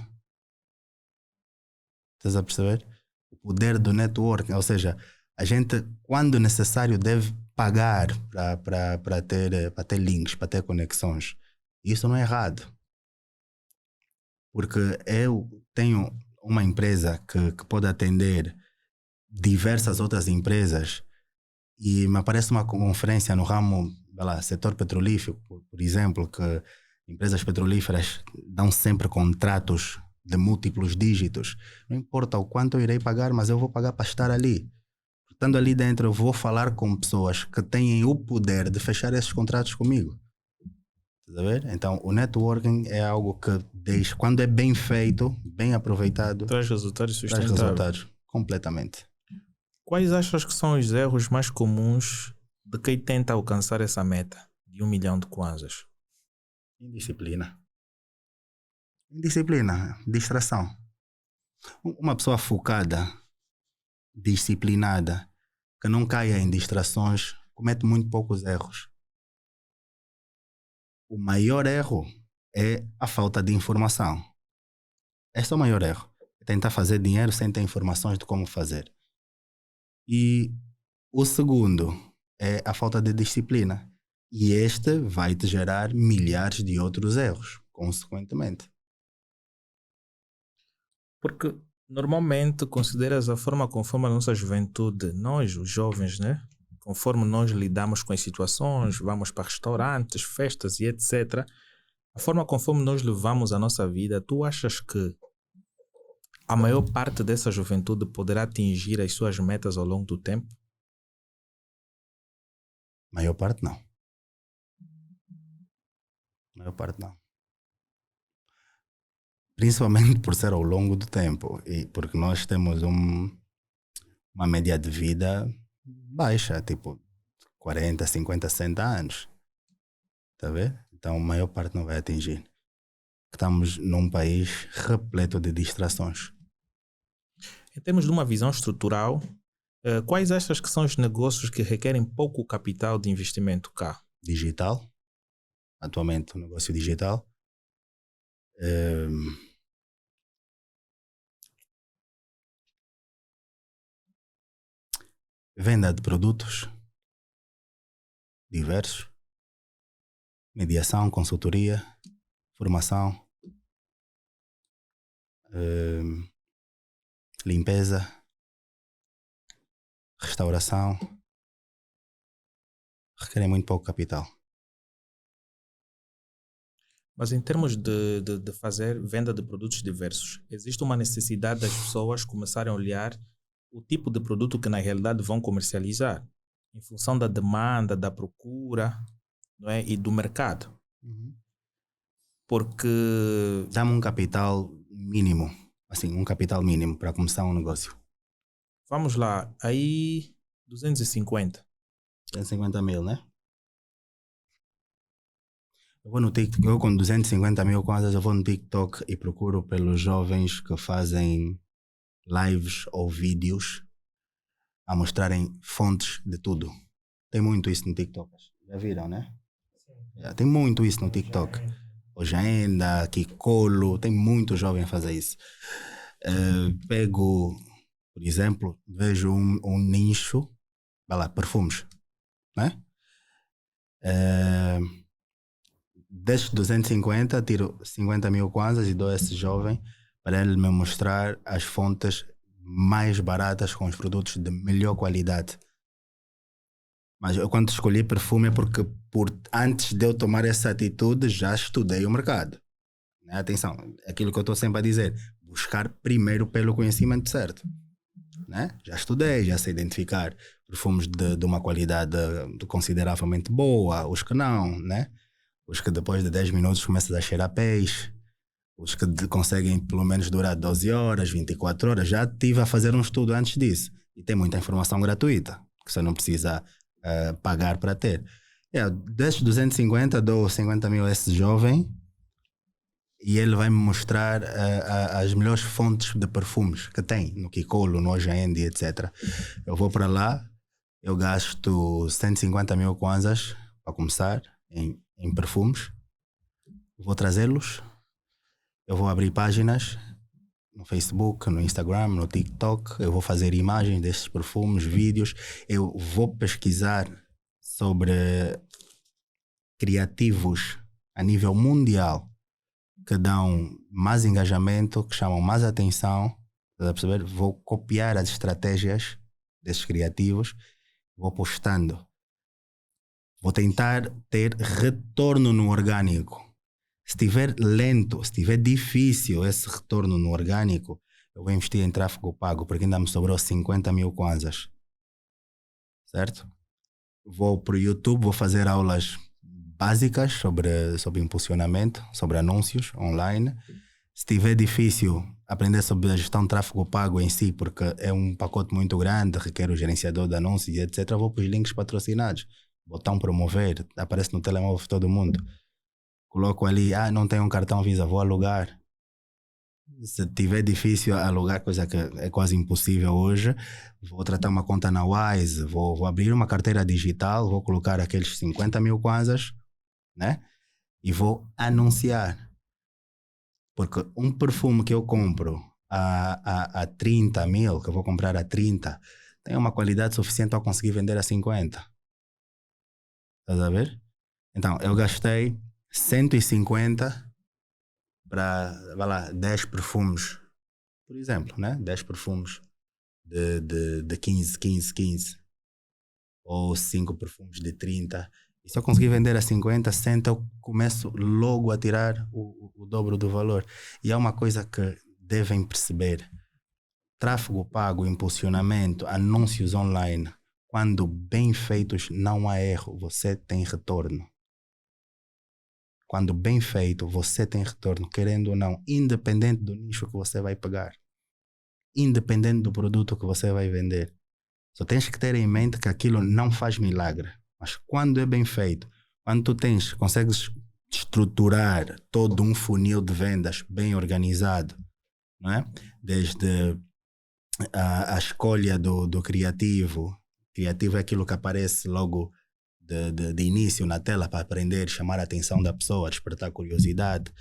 Estás a perceber? O poder do networking, ou seja, a gente, quando necessário, deve pagar para ter links, para ter conexões. Isso não é errado. Porque eu tenho uma empresa que pode atender diversas outras empresas e me aparece uma conferência no ramo, setor petrolífero, por exemplo, que empresas petrolíferas dão sempre contratos de múltiplos dígitos. Não importa o quanto eu irei pagar, mas eu vou pagar para estar ali. Estando ali dentro, eu vou falar com pessoas que têm o poder de fechar esses contratos comigo. Estás a ver? Então, o networking é algo que deixa, quando é bem feito, bem aproveitado, Traz resultados traz sustentáveis. resultados completamente. Quais achas que são os erros mais comuns de quem tenta alcançar essa meta de 1 milhão de kwanzas? Indisciplina. Distração. Uma pessoa focada, disciplinada, que não caia em distrações, comete muito poucos erros. O maior erro é a falta de informação. Este é o maior erro. É tentar fazer dinheiro sem ter informações de como fazer. E o segundo é a falta de disciplina. E este vai te gerar milhares de outros erros, consequentemente. Porque normalmente consideras a forma conforme a nossa juventude, nós, os jovens, né? Conforme nós lidamos com as situações, vamos para restaurantes, festas e etc. A forma conforme nós levamos a nossa vida, tu achas que a maior parte dessa juventude poderá atingir as suas metas ao longo do tempo? Maior parte não. Maior parte não. Principalmente por ser ao longo do tempo. E porque nós temos uma média de vida baixa, tipo 40, 50, 60 anos. Está a ver? Então a maior parte não vai atingir. Estamos num país repleto de distrações. Em termos de uma visão estrutural, quais achas que são os negócios que requerem pouco capital de investimento cá? Digital. Atualmente o negócio digital. Venda de produtos diversos. Mediação, consultoria, formação, limpeza, restauração, requerem muito pouco capital. Mas em termos de fazer venda de produtos diversos, existe uma necessidade das pessoas começarem a olhar o tipo de produto que na realidade vão comercializar, em função da demanda, da procura, não é? E do mercado. Porque... Dá-me um capital mínimo, assim, um capital mínimo para começar um negócio. Vamos lá, aí 250. 250 mil, né? Eu vou no TikTok, eu com 250 mil kwanzas, eu vou no TikTok e procuro pelos jovens que fazem lives ou vídeos a mostrarem fontes de tudo. Tem muito isso no TikTok. Já viram, né? Tem muito isso no TikTok. Hoje ainda, Kikolo, tem muito jovem a fazer isso. Pego, por exemplo, vejo um nicho, vai lá, perfumes, né? Destes 250, tiro 50 mil kwanzas e dou a esse jovem para ele me mostrar as fontes mais baratas com os produtos de melhor qualidade. Mas eu quando escolhi perfume é porque antes de eu tomar essa atitude já estudei o mercado. Né? Atenção, aquilo que eu estou sempre a dizer, buscar primeiro pelo conhecimento certo. Né? Já estudei, já sei identificar perfumes de uma qualidade consideravelmente boa, os que não, né? Os que depois de 10 minutos começam a cheirar peixe, os que conseguem pelo menos durar 12 horas, 24 horas. Já estive a fazer um estudo antes disso e tem muita informação gratuita que você não precisa pagar para ter. Desses 250 dou 50 mil a esse jovem e ele vai me mostrar as melhores fontes de perfumes que tem no Kikolo, no Ojendi, etc. Eu vou para lá, eu gasto 150 mil kwanzas para começar em perfumes, vou trazê-los, eu vou abrir páginas no Facebook, no Instagram, no TikTok, eu vou fazer imagens destes perfumes, vídeos, eu vou pesquisar sobre criativos a nível mundial que dão mais engajamento, que chamam mais atenção, tá a perceber? Vou copiar as estratégias desses criativos, vou postando. Vou tentar ter retorno no orgânico. estiver lento, se estiver difícil esse retorno no orgânico, eu vou investir em tráfego pago, porque ainda me sobrou 50 mil kwanzas. Certo? Vou para o YouTube, vou fazer aulas básicas sobre impulsionamento, sobre anúncios online. Se estiver difícil aprender sobre a gestão de tráfego pago em si, porque é um pacote muito grande, requer o gerenciador de anúncios, etc., vou para os links patrocinados. Botão promover, aparece no telemóvel de todo mundo. Coloco ali, não tenho um cartão Visa, vou alugar. Se tiver difícil alugar, coisa que é quase impossível hoje, vou tratar uma conta na Wise, vou abrir uma carteira digital, vou colocar aqueles 50 mil kwanzas, né? E vou anunciar. Porque um perfume que eu compro a 30 mil, que eu vou comprar a 30, tem uma qualidade suficiente para conseguir vender a 50. Estás a ver? Então, eu gastei 150 para, vai lá, 10 perfumes, por exemplo, né? 10 perfumes de 15, ou 5 perfumes de 30. E se eu conseguir vender a 50, 60, eu começo logo a tirar o dobro do valor. E é uma coisa que devem perceber. Tráfego pago, impulsionamento, anúncios online, quando bem feitos, não há erro, você tem retorno. Quando bem feito, você tem retorno, querendo ou não, independente do nicho que você vai pegar, independente do produto que você vai vender. Só tens que ter em mente que aquilo não faz milagre. Mas quando é bem feito, quando tu consegues estruturar todo um funil de vendas bem organizado, não é? Desde a escolha do criativo. Criativo é aquilo que aparece logo de início na tela para aprender, chamar a atenção da pessoa, despertar curiosidade.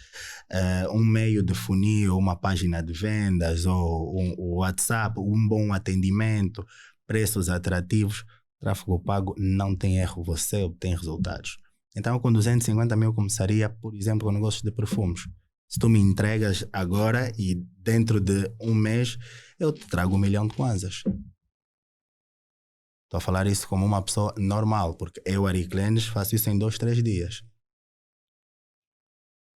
Um meio de funil, uma página de vendas ou um WhatsApp, um bom atendimento, preços atrativos. Tráfego pago não tem erro, você obtém resultados. Então, com 250 mil começaria, por exemplo, com negócios de perfumes. Se tu me entregas agora e dentro de um mês, eu te trago 1 milhão de kwanzas. Estou a falar isso como uma pessoa normal, porque eu, Ari Clenes, faço isso em 2, 3 dias.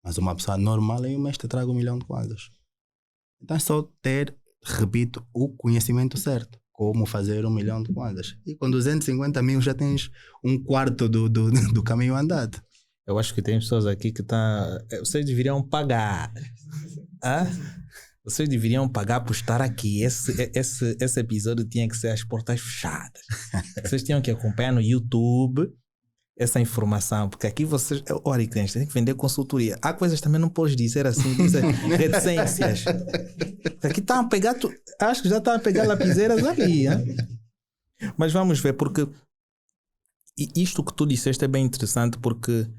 Mas uma pessoa normal, em um mês te trago 1 milhão de kwanzas. Então é só ter, repito, o conhecimento certo. Como fazer 1 milhão de kwanzas. E com 250 mil já tens um quarto do caminho andado. Eu acho que tem pessoas aqui que vocês deveriam pagar. Vocês deveriam pagar por estar aqui. Esse episódio tinha que ser às portas fechadas. Vocês tinham que acompanhar no YouTube essa informação, porque aqui vocês, olha, clientes, tem que vender consultoria. Há coisas também não podes dizer assim, dizer reticências. Aqui estão a pegar, acho que já estão a pegar lapiseiras ali, hein? Mas vamos ver, porque isto que tu disseste é bem interessante, porque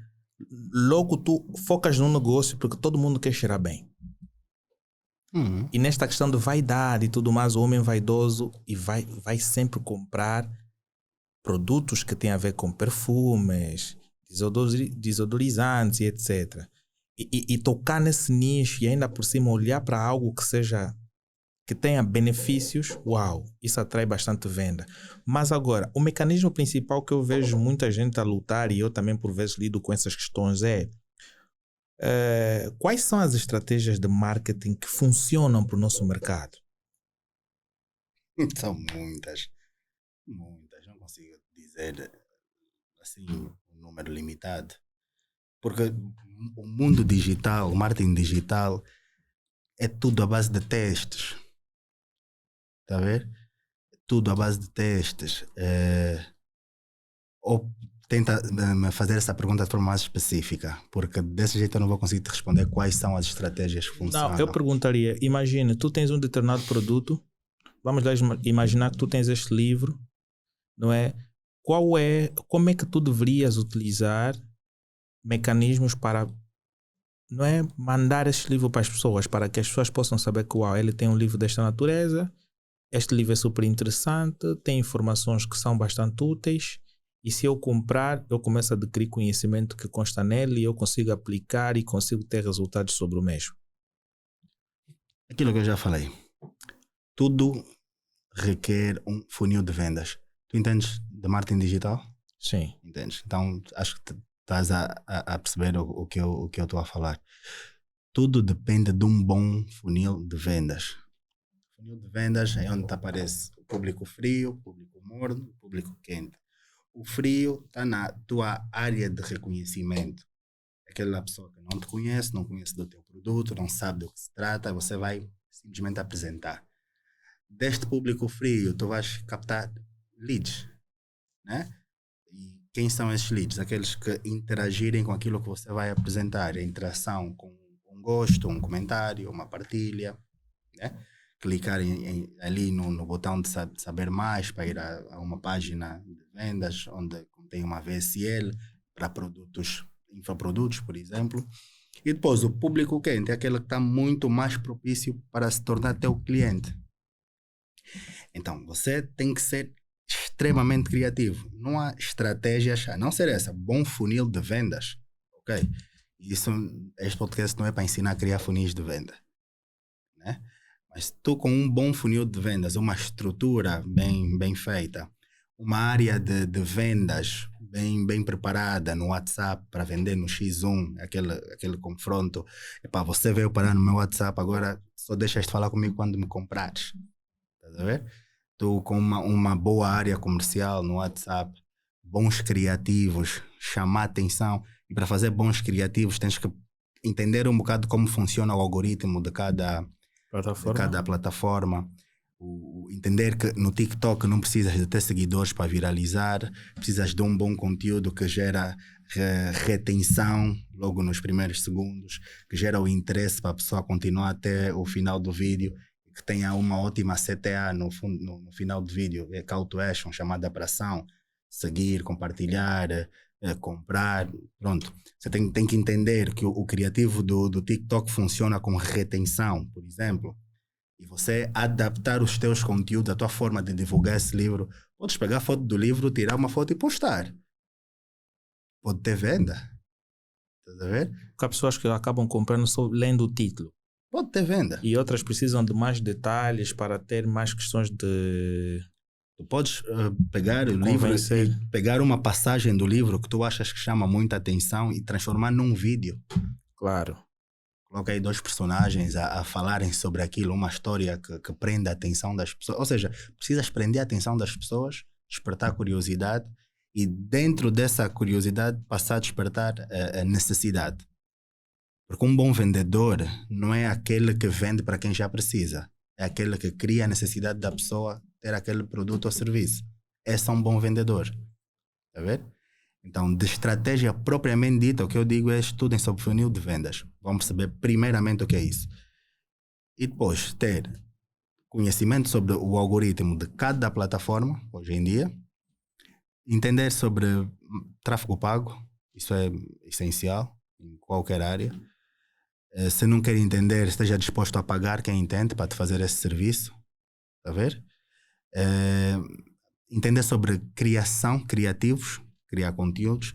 logo tu focas num negócio porque todo mundo quer cheirar bem. E nesta questão de vaidade e tudo mais, o homem vaidoso e vai sempre comprar produtos que têm a ver com perfumes, desodorizantes e etc. E tocar nesse nicho e ainda por cima olhar para algo que tenha benefícios, uau, isso atrai bastante venda. Mas agora, o mecanismo principal que eu vejo muita gente a lutar, e eu também por vezes lido com essas questões, quais são as estratégias de marketing que funcionam para o nosso mercado? São muitas. Não consigo dizer assim um número limitado. Porque o mundo digital, o marketing digital, é tudo à base de testes. Está a ver? Tudo à base de testes. Ou tenta fazer essa pergunta de forma mais específica, porque desse jeito eu não vou conseguir te responder quais são as estratégias que funcionam. Não, eu perguntaria, imagina, tu tens um determinado produto, vamos lá imaginar que tu tens este livro, não é? Como é que tu deverias utilizar mecanismos para, não é, mandar este livro para as pessoas, para que as pessoas possam saber que, uau, ele tem um livro desta natureza, este livro é super interessante, tem informações que são bastante úteis, e se eu comprar, eu começo a adquirir conhecimento que consta nele e eu consigo aplicar e consigo ter resultados sobre o mesmo. Aquilo que eu já falei, tudo requer um funil de vendas. Tu entendes de marketing digital? Sim. Entendes? Então, acho que estás a perceber o que eu estou a falar. Tudo depende de um bom funil de vendas. O funil de vendas é onde aparece o público frio, o público morno, o público quente. O frio está na tua área de reconhecimento. Aquela pessoa que não te conhece, não conhece do teu produto, não sabe do que se trata, você vai simplesmente apresentar. Deste público frio, tu vais captar leads, né? E quem são esses leads? Aqueles que interagirem com aquilo que você vai apresentar. A interação com um gosto, um comentário, uma partilha, né? Clicar ali no botão de saber mais para ir a uma página de vendas onde contém uma VSL para produtos, infoprodutos, por exemplo. E depois o público quente é aquele que está muito mais propício para se tornar teu cliente. Então você tem que ser extremamente criativo. Não há estratégias, a não ser essa, bom funil de vendas, ok? Este podcast não é para ensinar a criar funis de venda, né? Mas tu com um bom funil de vendas, uma estrutura bem feita, uma área de vendas bem preparada no WhatsApp para vender no X1, aquele confronto, epá, você veio parar no meu WhatsApp, agora só deixas de falar comigo quando me comprares. Estás a ver? Tu com uma boa área comercial no WhatsApp, bons criativos, chamar atenção, e para fazer bons criativos tens que entender um bocado como funciona o algoritmo de cada plataforma. Entender que no TikTok não precisas de ter seguidores para viralizar, precisas de um bom conteúdo que gera retenção logo nos primeiros segundos, que gera o interesse para a pessoa continuar até o final do vídeo, que tenha uma ótima CTA no final do vídeo, é call to action, chamada para ação, seguir, compartilhar, comprar, pronto. Você tem que entender que o criativo do TikTok funciona com retenção, por exemplo. E você adaptar os teus conteúdos, a tua forma de divulgar esse livro. Podes pegar a foto do livro, tirar uma foto e postar. Pode ter venda. Estás a ver? Porque há pessoas que acabam comprando só lendo o título. Pode ter venda. E outras precisam de mais detalhes para ter mais questões de... Tu podes pegar o livro e pegar uma passagem do livro que tu achas que chama muita atenção e transformar num vídeo. Claro. Coloca aí 2 personagens a falarem sobre aquilo, uma história que prenda a atenção das pessoas. Ou seja, precisas prender a atenção das pessoas, despertar curiosidade e dentro dessa curiosidade passar a despertar a necessidade. Porque um bom vendedor não é aquele que vende para quem já precisa. É aquele que cria a necessidade da pessoa ter aquele produto ou serviço. Esse é um bom vendedor. Está a ver? Então, de estratégia propriamente dita, o que eu digo é estudem sobre funil de vendas. Vão perceber primeiramente o que é isso. E depois ter conhecimento sobre o algoritmo de cada plataforma, hoje em dia. Entender sobre tráfego pago. Isso é essencial em qualquer área. Se não quer entender, esteja disposto a pagar quem entende para te fazer esse serviço. Está a ver? Entender sobre criativos, criar conteúdos,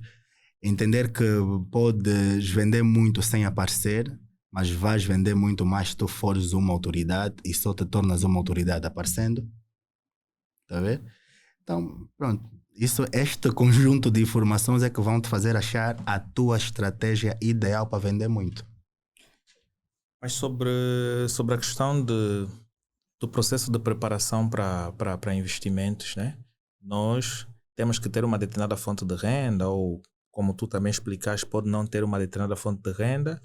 entender que podes vender muito sem aparecer, mas vais vender muito mais se tu fores uma autoridade e só te tornas uma autoridade aparecendo. Está a ver? Então, pronto. Este conjunto de informações é que vão te fazer achar a tua estratégia ideal para vender muito. Mas sobre a questão do processo de preparação para investimentos, né? Nós temos que ter uma determinada fonte de renda, ou como tu também explicaste, pode não ter uma determinada fonte de renda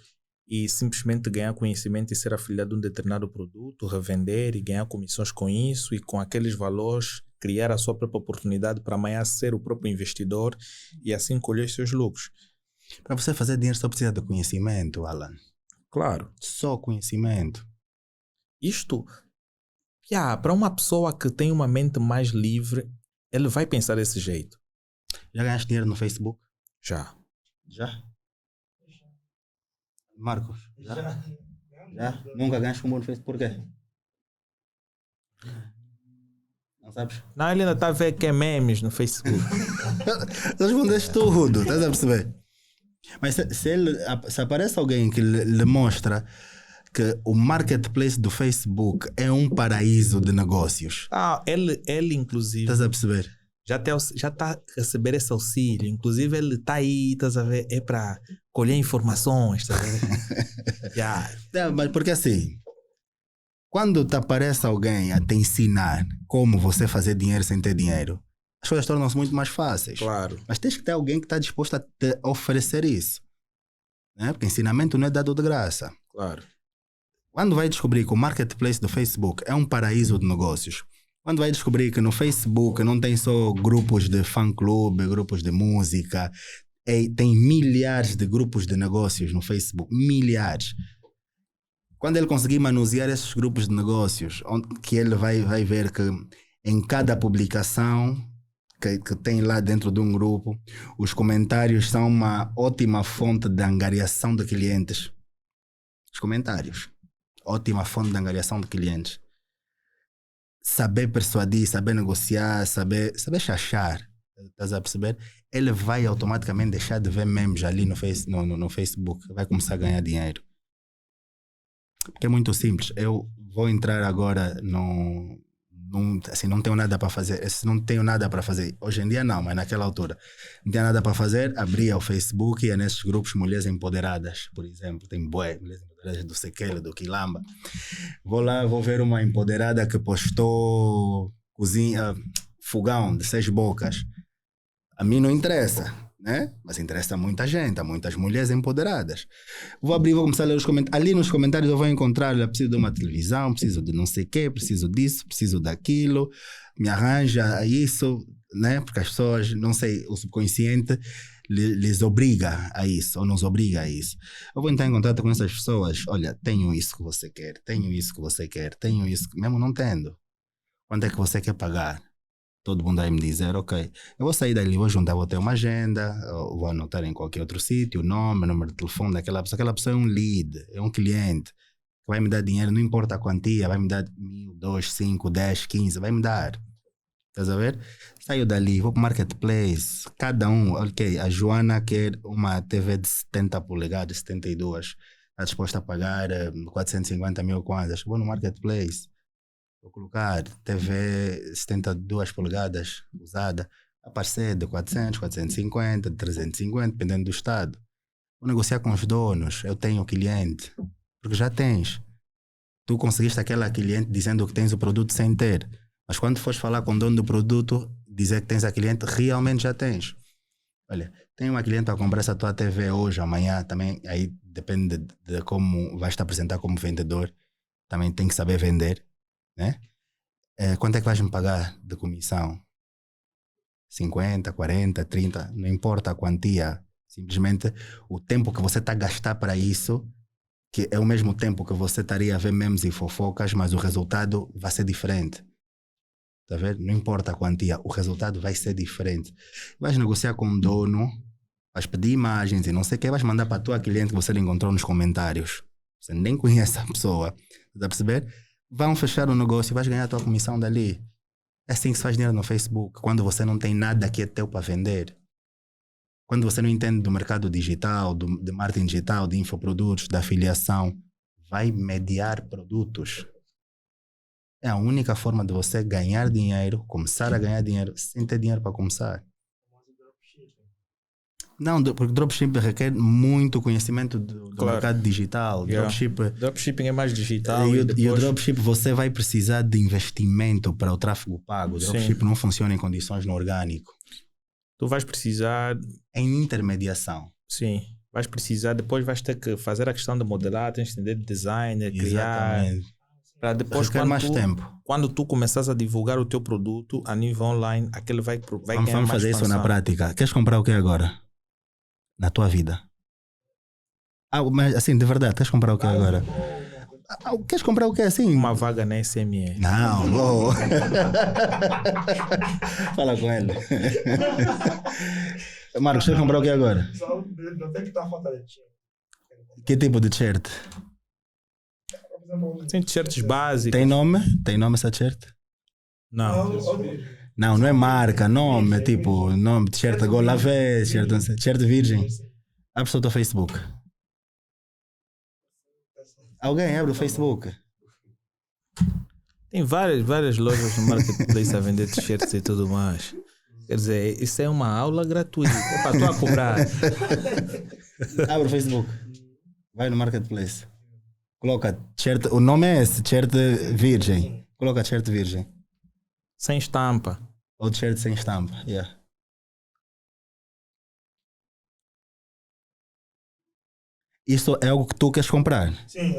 e simplesmente ganhar conhecimento e ser afiliado a um determinado produto, revender e ganhar comissões com isso, e com aqueles valores criar a sua própria oportunidade para amanhã ser o próprio investidor e assim colher os seus lucros. Para você fazer dinheiro só precisa de conhecimento, Alan. Claro. Só conhecimento. Isto, para uma pessoa que tem uma mente mais livre, ele vai pensar desse jeito. Já ganhaste dinheiro no Facebook? Já? Marcos? Já? Nunca ganhaste como no Facebook? Por quê? Não sabes? Não, ele ainda está a ver que é memes no Facebook. Respondeste tudo, estás a perceber? Mas se aparece alguém que lhe mostra que o marketplace do Facebook é um paraíso de negócios. Ele inclusive... Estás a perceber? já tá a receber esse auxílio. Inclusive, ele está aí, estás a ver? É para colher informações, estás a ver? Não, mas porque assim, quando te aparece alguém a te ensinar como você fazer dinheiro sem ter dinheiro, as coisas tornam-se muito mais fáceis. Claro. Mas tens que ter alguém que está disposto a te oferecer isso. Né? Porque ensinamento não é dado de graça. Claro. Quando vai descobrir que o marketplace do Facebook é um paraíso de negócios, quando vai descobrir que no Facebook não tem só grupos de fã-clube, grupos de música, tem milhares de grupos de negócios no Facebook, milhares. Quando ele conseguir manusear esses grupos de negócios, que ele vai ver que em cada publicação que tem lá dentro de um grupo, os comentários são uma ótima fonte de angariação de clientes. Os comentários. Ótima fonte de angariação de clientes. Saber persuadir, saber negociar, saber chachar, estás a perceber? Ele vai automaticamente deixar de ver memes ali no Facebook, vai começar a ganhar dinheiro. Porque é muito simples. Eu vou entrar agora assim, não tenho nada para fazer. Não tenho nada para fazer. Hoje em dia não, mas naquela altura não tinha nada para fazer. Abria o Facebook e ia nesses grupos Mulheres Empoderadas, por exemplo. Tem Mulheres Empoderadas do Sequela, do Quilamba. Vou lá, vou ver uma empoderada que postou fogão de 6 bocas. A mim não interessa, né? Mas interessa a muita gente, a muitas mulheres empoderadas. Vou abrir, vou começar a ler os comentários. Ali nos comentários eu vou encontrar: preciso de uma televisão, preciso de não sei o quê, preciso disso, preciso daquilo, me arranja isso, né? Porque as pessoas, não sei, o subconsciente lhes obriga a isso, ou nos obriga a isso. Eu vou entrar em contato com essas pessoas: olha, tenho isso que você quer, tenho isso que você quer, tenho isso, mesmo não tendo. Quanto é que você quer pagar? Todo mundo vai me dizer: ok, eu vou sair dali, vou ter uma agenda, vou anotar em qualquer outro sítio o nome, o número de telefone daquela pessoa. Aquela pessoa é um lead, é um cliente que vai me dar dinheiro, não importa a quantia, vai me dar 1.000, 2, 5, 10, 15, vai me dar. Estás a ver? Saio dali, vou para o marketplace, cada um, ok, a Joana quer uma TV de 70 polegadas, 72, está disposta a pagar 450 mil kwanzas. Vou no marketplace. Vou colocar TV 72 polegadas usada a partir de 400, 450, 350, dependendo do estado. Vou negociar com os donos. Eu tenho cliente. Porque já tens. Tu conseguiste aquela cliente dizendo que tens o produto sem ter. Mas quando fores falar com o dono do produto, dizer que tens a cliente, realmente já tens. Olha, tem uma cliente a comprar essa tua TV hoje, amanhã também. Aí depende de como vais te apresentar como vendedor. Também tem que saber vender. Né? Quanto é que vais me pagar de comissão? 50, 40, 30, não importa a quantia. Simplesmente o tempo que você está a gastar para isso, que é o mesmo tempo que você estaria a ver memes e fofocas, mas o resultado vai ser diferente. Tá vendo? Não importa a quantia, o resultado vai ser diferente. Vais negociar com o dono, vais pedir imagens e não sei o que, vais mandar para a tua cliente que você encontrou nos comentários. Você nem conhece a pessoa. Está a perceber? Vão fechar o negócio e vais ganhar a tua comissão dali. É assim que se faz dinheiro no Facebook, quando você não tem nada que é teu para vender. Quando você não entende do mercado digital, de marketing digital, de infoprodutos, da afiliação, vai mediar produtos. É a única forma de você ganhar dinheiro, começar a ganhar dinheiro, sem ter dinheiro para começar. Não, porque dropshipping requer muito conhecimento do mercado digital. Dropshipping é mais digital. E o dropshipping você vai precisar de investimento para o tráfego pago. O dropshipping não funciona em condições no orgânico. Tu vais precisar... Em intermediação. Sim. Vais precisar, depois vais ter que fazer a questão de modelar, tens que entender de designer, criar... Para depois, quando tu começares a divulgar o teu produto a nível online, aquele vai ganhar mais expansão. Vamos fazer isso na prática. Queres comprar o que agora? Na tua vida. Mas assim, de verdade, queres comprar o que agora? Queres comprar o que assim? Uma vaga na SME. Não, vou. Fala com ele. Marcos, queres comprar o que agora? Não tem que estar falta de t-shirt. Que tipo de t-shirt? Tem t-shirts básicos. Tem nome? Tem nome essa t-shirt? Não. Não é marca, nome, é tipo, nome, t-shirt Golave, t-shirt virgem. Abre o teu Facebook. Alguém abre o Facebook. Tem várias lojas no marketplace a vender t-shirts e tudo mais. Quer dizer, isso é uma aula gratuita. É para tu a cobrar. Abre o Facebook. Vai no Marketplace. Coloca t-shirt. O nome é esse, t-shirt virgem. Coloca t-shirt virgem. Sem estampa. Ou t-shirt sem estampa. Yeah. Isso é algo que tu queres comprar. Sim,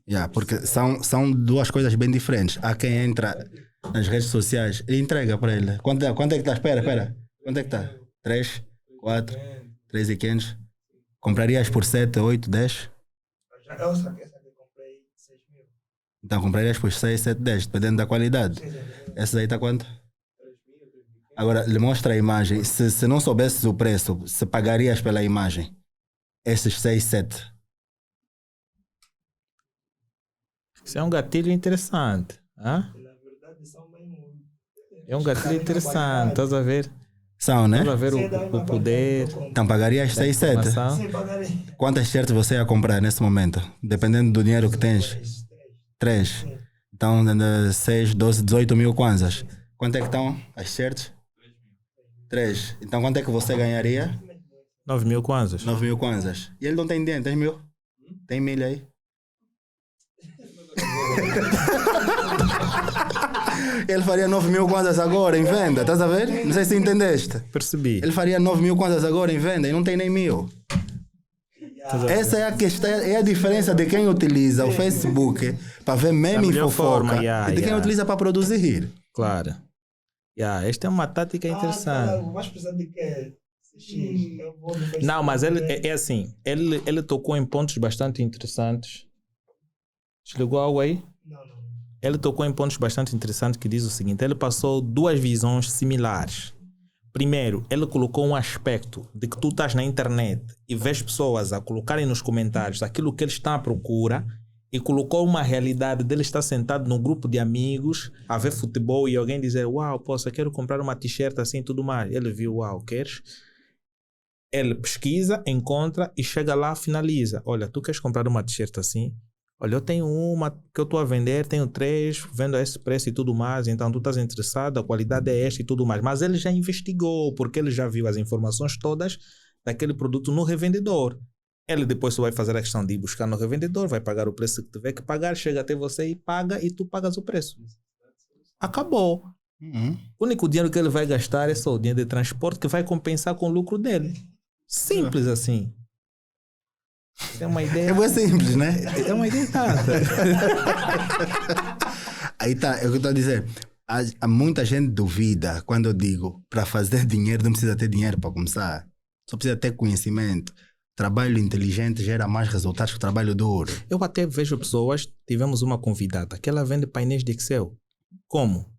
Yeah, porque são duas coisas bem diferentes. Há quem entra nas redes sociais e entrega para ele. Quanto é que está? Espera. Quanto é que está? 3, 4, 3 e 500. Comprarias por 7, 8, 10? eu saquei, comprei 6 mil. Então comprarias por 6, 7, 10, dependendo da qualidade. Sim. Essa daí está quanto? Agora, lhe mostra a imagem. Se não soubesses o preço, se pagarias pela imagem, esses 6, 7. Isso é um gatilho interessante. Hã? Na verdade, são mesmo. É um gatilho interessante, estás a ver? São, né? Estás a ver o poder. Então pagarias 6, 7. informação. Sim, pagarei. Quantas shirts você ia comprar nesse momento? Dependendo do dinheiro que tens. 3. Então, 6, 12, 18 mil kwanzas. Quanto é que estão as shirts? 3. Então, quanto é que você ganharia? 9 mil kwanzas. 9 mil kwanzas. E ele não tem dinheiro, tem mil? Tem milha aí? Ele faria 9 mil kwanzas agora em venda, estás a ver? Não sei se entendeste. Percebi. Ele faria 9 mil kwanzas agora em venda e não tem nem 1000. Essa é a questão, é a diferença de quem utiliza o Facebook para ver meme e melhor fofoca forma, e de quem utiliza para produzir. Claro. Esta é uma tática interessante. Vais precisar de quê? X. Eu vou no Facebook. Não, mas ele é assim. Ele tocou em pontos bastante interessantes. Desligou algo aí? Não. Ele tocou em pontos bastante interessantes que diz o seguinte: ele passou duas visões similares. Primeiro, ele colocou um aspecto de que tu estás na internet e vês pessoas a colocarem nos comentários aquilo que ele está à procura, e colocou uma realidade dele estar sentado num grupo de amigos a ver futebol e alguém dizer: uau, poxa, quero comprar uma t-shirt assim e tudo mais. Ele viu: uau, queres? Ele pesquisa, encontra e chega lá, finaliza. Olha, tu queres comprar uma t-shirt assim? Olha, eu tenho uma que eu estou a vender, tenho 3, vendo a esse preço e tudo mais, então tu estás interessado, a qualidade é esta e tudo mais. Mas ele já investigou, porque ele já viu as informações todas daquele produto no revendedor. Ele depois só vai fazer a questão de ir buscar no revendedor, vai pagar o preço que tiver que pagar, chega até você e paga, e tu pagas o preço. Acabou. O único dinheiro que ele vai gastar é só o dinheiro de transporte, que vai compensar com o lucro dele. Simples assim. É uma ideia. É bem simples, né? É uma ideia errada. Aí tá, é o que eu estou a dizer. Há muita gente duvida quando eu digo para fazer dinheiro não precisa ter dinheiro para começar. Só precisa ter conhecimento. Trabalho inteligente gera mais resultados que trabalho duro. Eu até vejo pessoas, tivemos uma convidada que ela vende painéis de Excel. Como?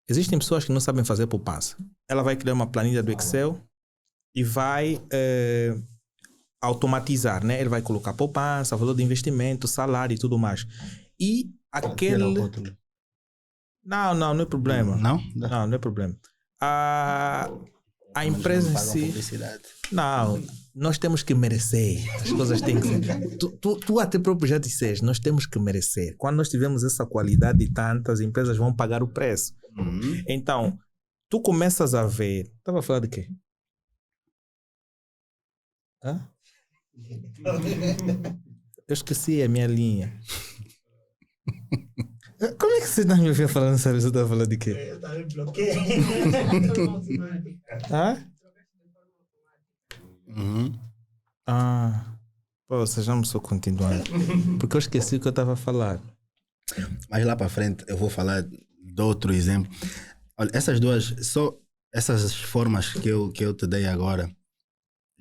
Existem pessoas que não sabem fazer poupança. Ela vai criar uma planilha do Excel e vai automatizar, né? Ele vai colocar poupança, valor de investimento, salário e tudo mais. E aquele... Não é problema. Não? Não é problema. A empresa em si... Não, nós temos que merecer. As coisas têm que ser... Tu até próprio já disseste, nós temos que merecer. Quando nós tivermos essa qualidade e tantas, as empresas vão pagar o preço. Então, tu começas a ver... Estava a falar de quê? Hã? Eu esqueci a minha linha. Como é que você está me ouvindo falando, sabe? Você está falando de quê? Eu estava bloqueado. Pô, sejamos só continuando. Porque eu esqueci o que eu estava a falar. Mas lá para frente eu vou falar de outro exemplo. Olha, essas duas, só essas formas que eu te dei agora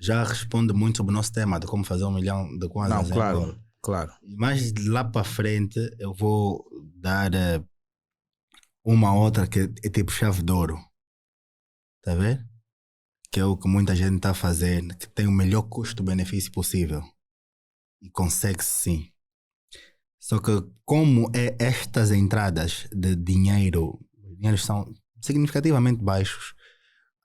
já responde muito sobre o nosso tema de como fazer 1 milhão de kwanzas. Não, claro. Mas lá para frente eu vou dar uma outra que é tipo chave de ouro. Tá vendo? Que é o que muita gente está fazendo, que tem o melhor custo-benefício possível. E consegue sim. Só que como estas entradas de dinheiro, os dinheiros são significativamente baixos,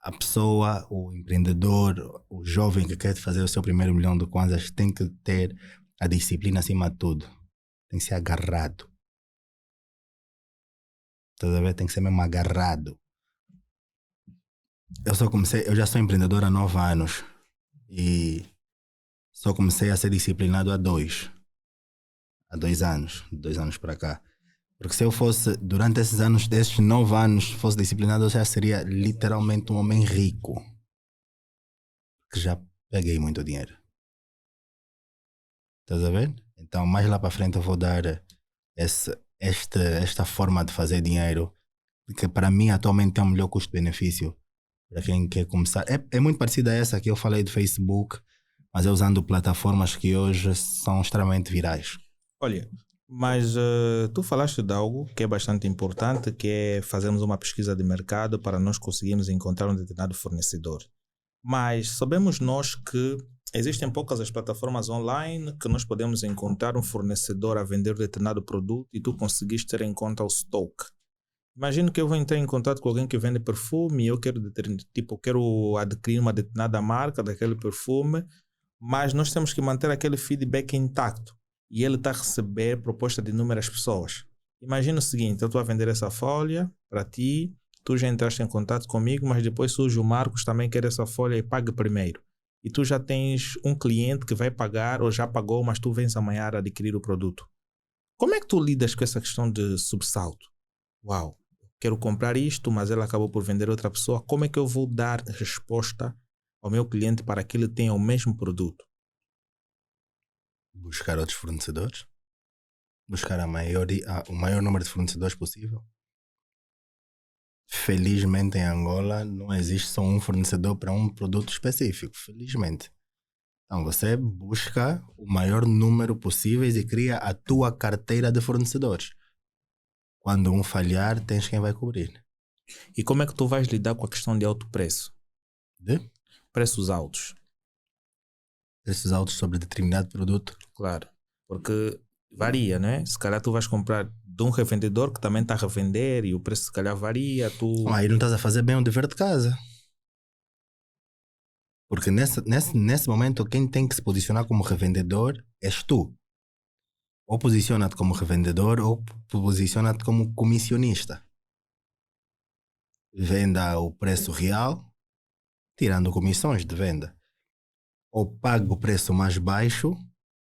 a pessoa, o empreendedor, o jovem que quer fazer o seu primeiro 1 milhão de kwanzas tem que ter a disciplina acima de tudo. Tem que ser agarrado. Estás a ver? Tem que ser mesmo agarrado. Eu já sou empreendedor há 9 anos e só comecei a ser disciplinado há 2 anos, 2 anos para cá. Porque se eu fosse, durante esses anos, desses 9 anos, fosse disciplinado, eu já seria literalmente um homem rico. Que já peguei muito dinheiro. Estás a ver? Então, mais lá para frente eu vou dar esta forma de fazer dinheiro, que para mim atualmente é o melhor custo-benefício para quem quer começar. É muito parecida a essa que eu falei do Facebook, mas é usando plataformas que hoje são extremamente virais. Olha, mas tu falaste de algo que é bastante importante, que é fazermos uma pesquisa de mercado para nós conseguirmos encontrar um determinado fornecedor. Mas sabemos nós que existem poucas as plataformas online que nós podemos encontrar um fornecedor a vender determinado produto e tu conseguiste ter em conta o stock. Imagino que eu vou entrar em contato com alguém que vende perfume e eu quero adquirir uma determinada marca daquele perfume, mas nós temos que manter aquele feedback intacto e ele está a receber proposta de inúmeras pessoas. Imagina o seguinte, eu estou a vender essa folha para ti, tu já entraste em contato comigo, mas depois surge o Marcos, também quer essa folha e paga primeiro. E tu já tens um cliente que vai pagar ou já pagou, mas tu vens amanhã a adquirir o produto. Como é que tu lidas com essa questão de subsalto? Uau, quero comprar isto, mas ela acabou por vender outra pessoa. Como é que eu vou dar resposta ao meu cliente para que ele tenha o mesmo produto? Buscar outros fornecedores. Buscar o maior número de fornecedores possível. Felizmente em Angola não existe só um fornecedor para um produto específico. Felizmente. Então você busca o maior número possível e cria a tua carteira de fornecedores. Quando um falhar, tens quem vai cobrir. E como é que tu vais lidar com a questão de alto preço? De Preços altos. preços altos sobre determinado produto. Claro, porque varia, né? Se calhar tu vais comprar de um revendedor que também está a revender e o preço se calhar varia. Aí não estás a fazer bem o dever de casa. Porque nesse momento quem tem que se posicionar como revendedor és tu. Ou posiciona-te como revendedor ou posiciona-te como comissionista. Venda o preço real, tirando comissões de venda. Ou paga o preço mais baixo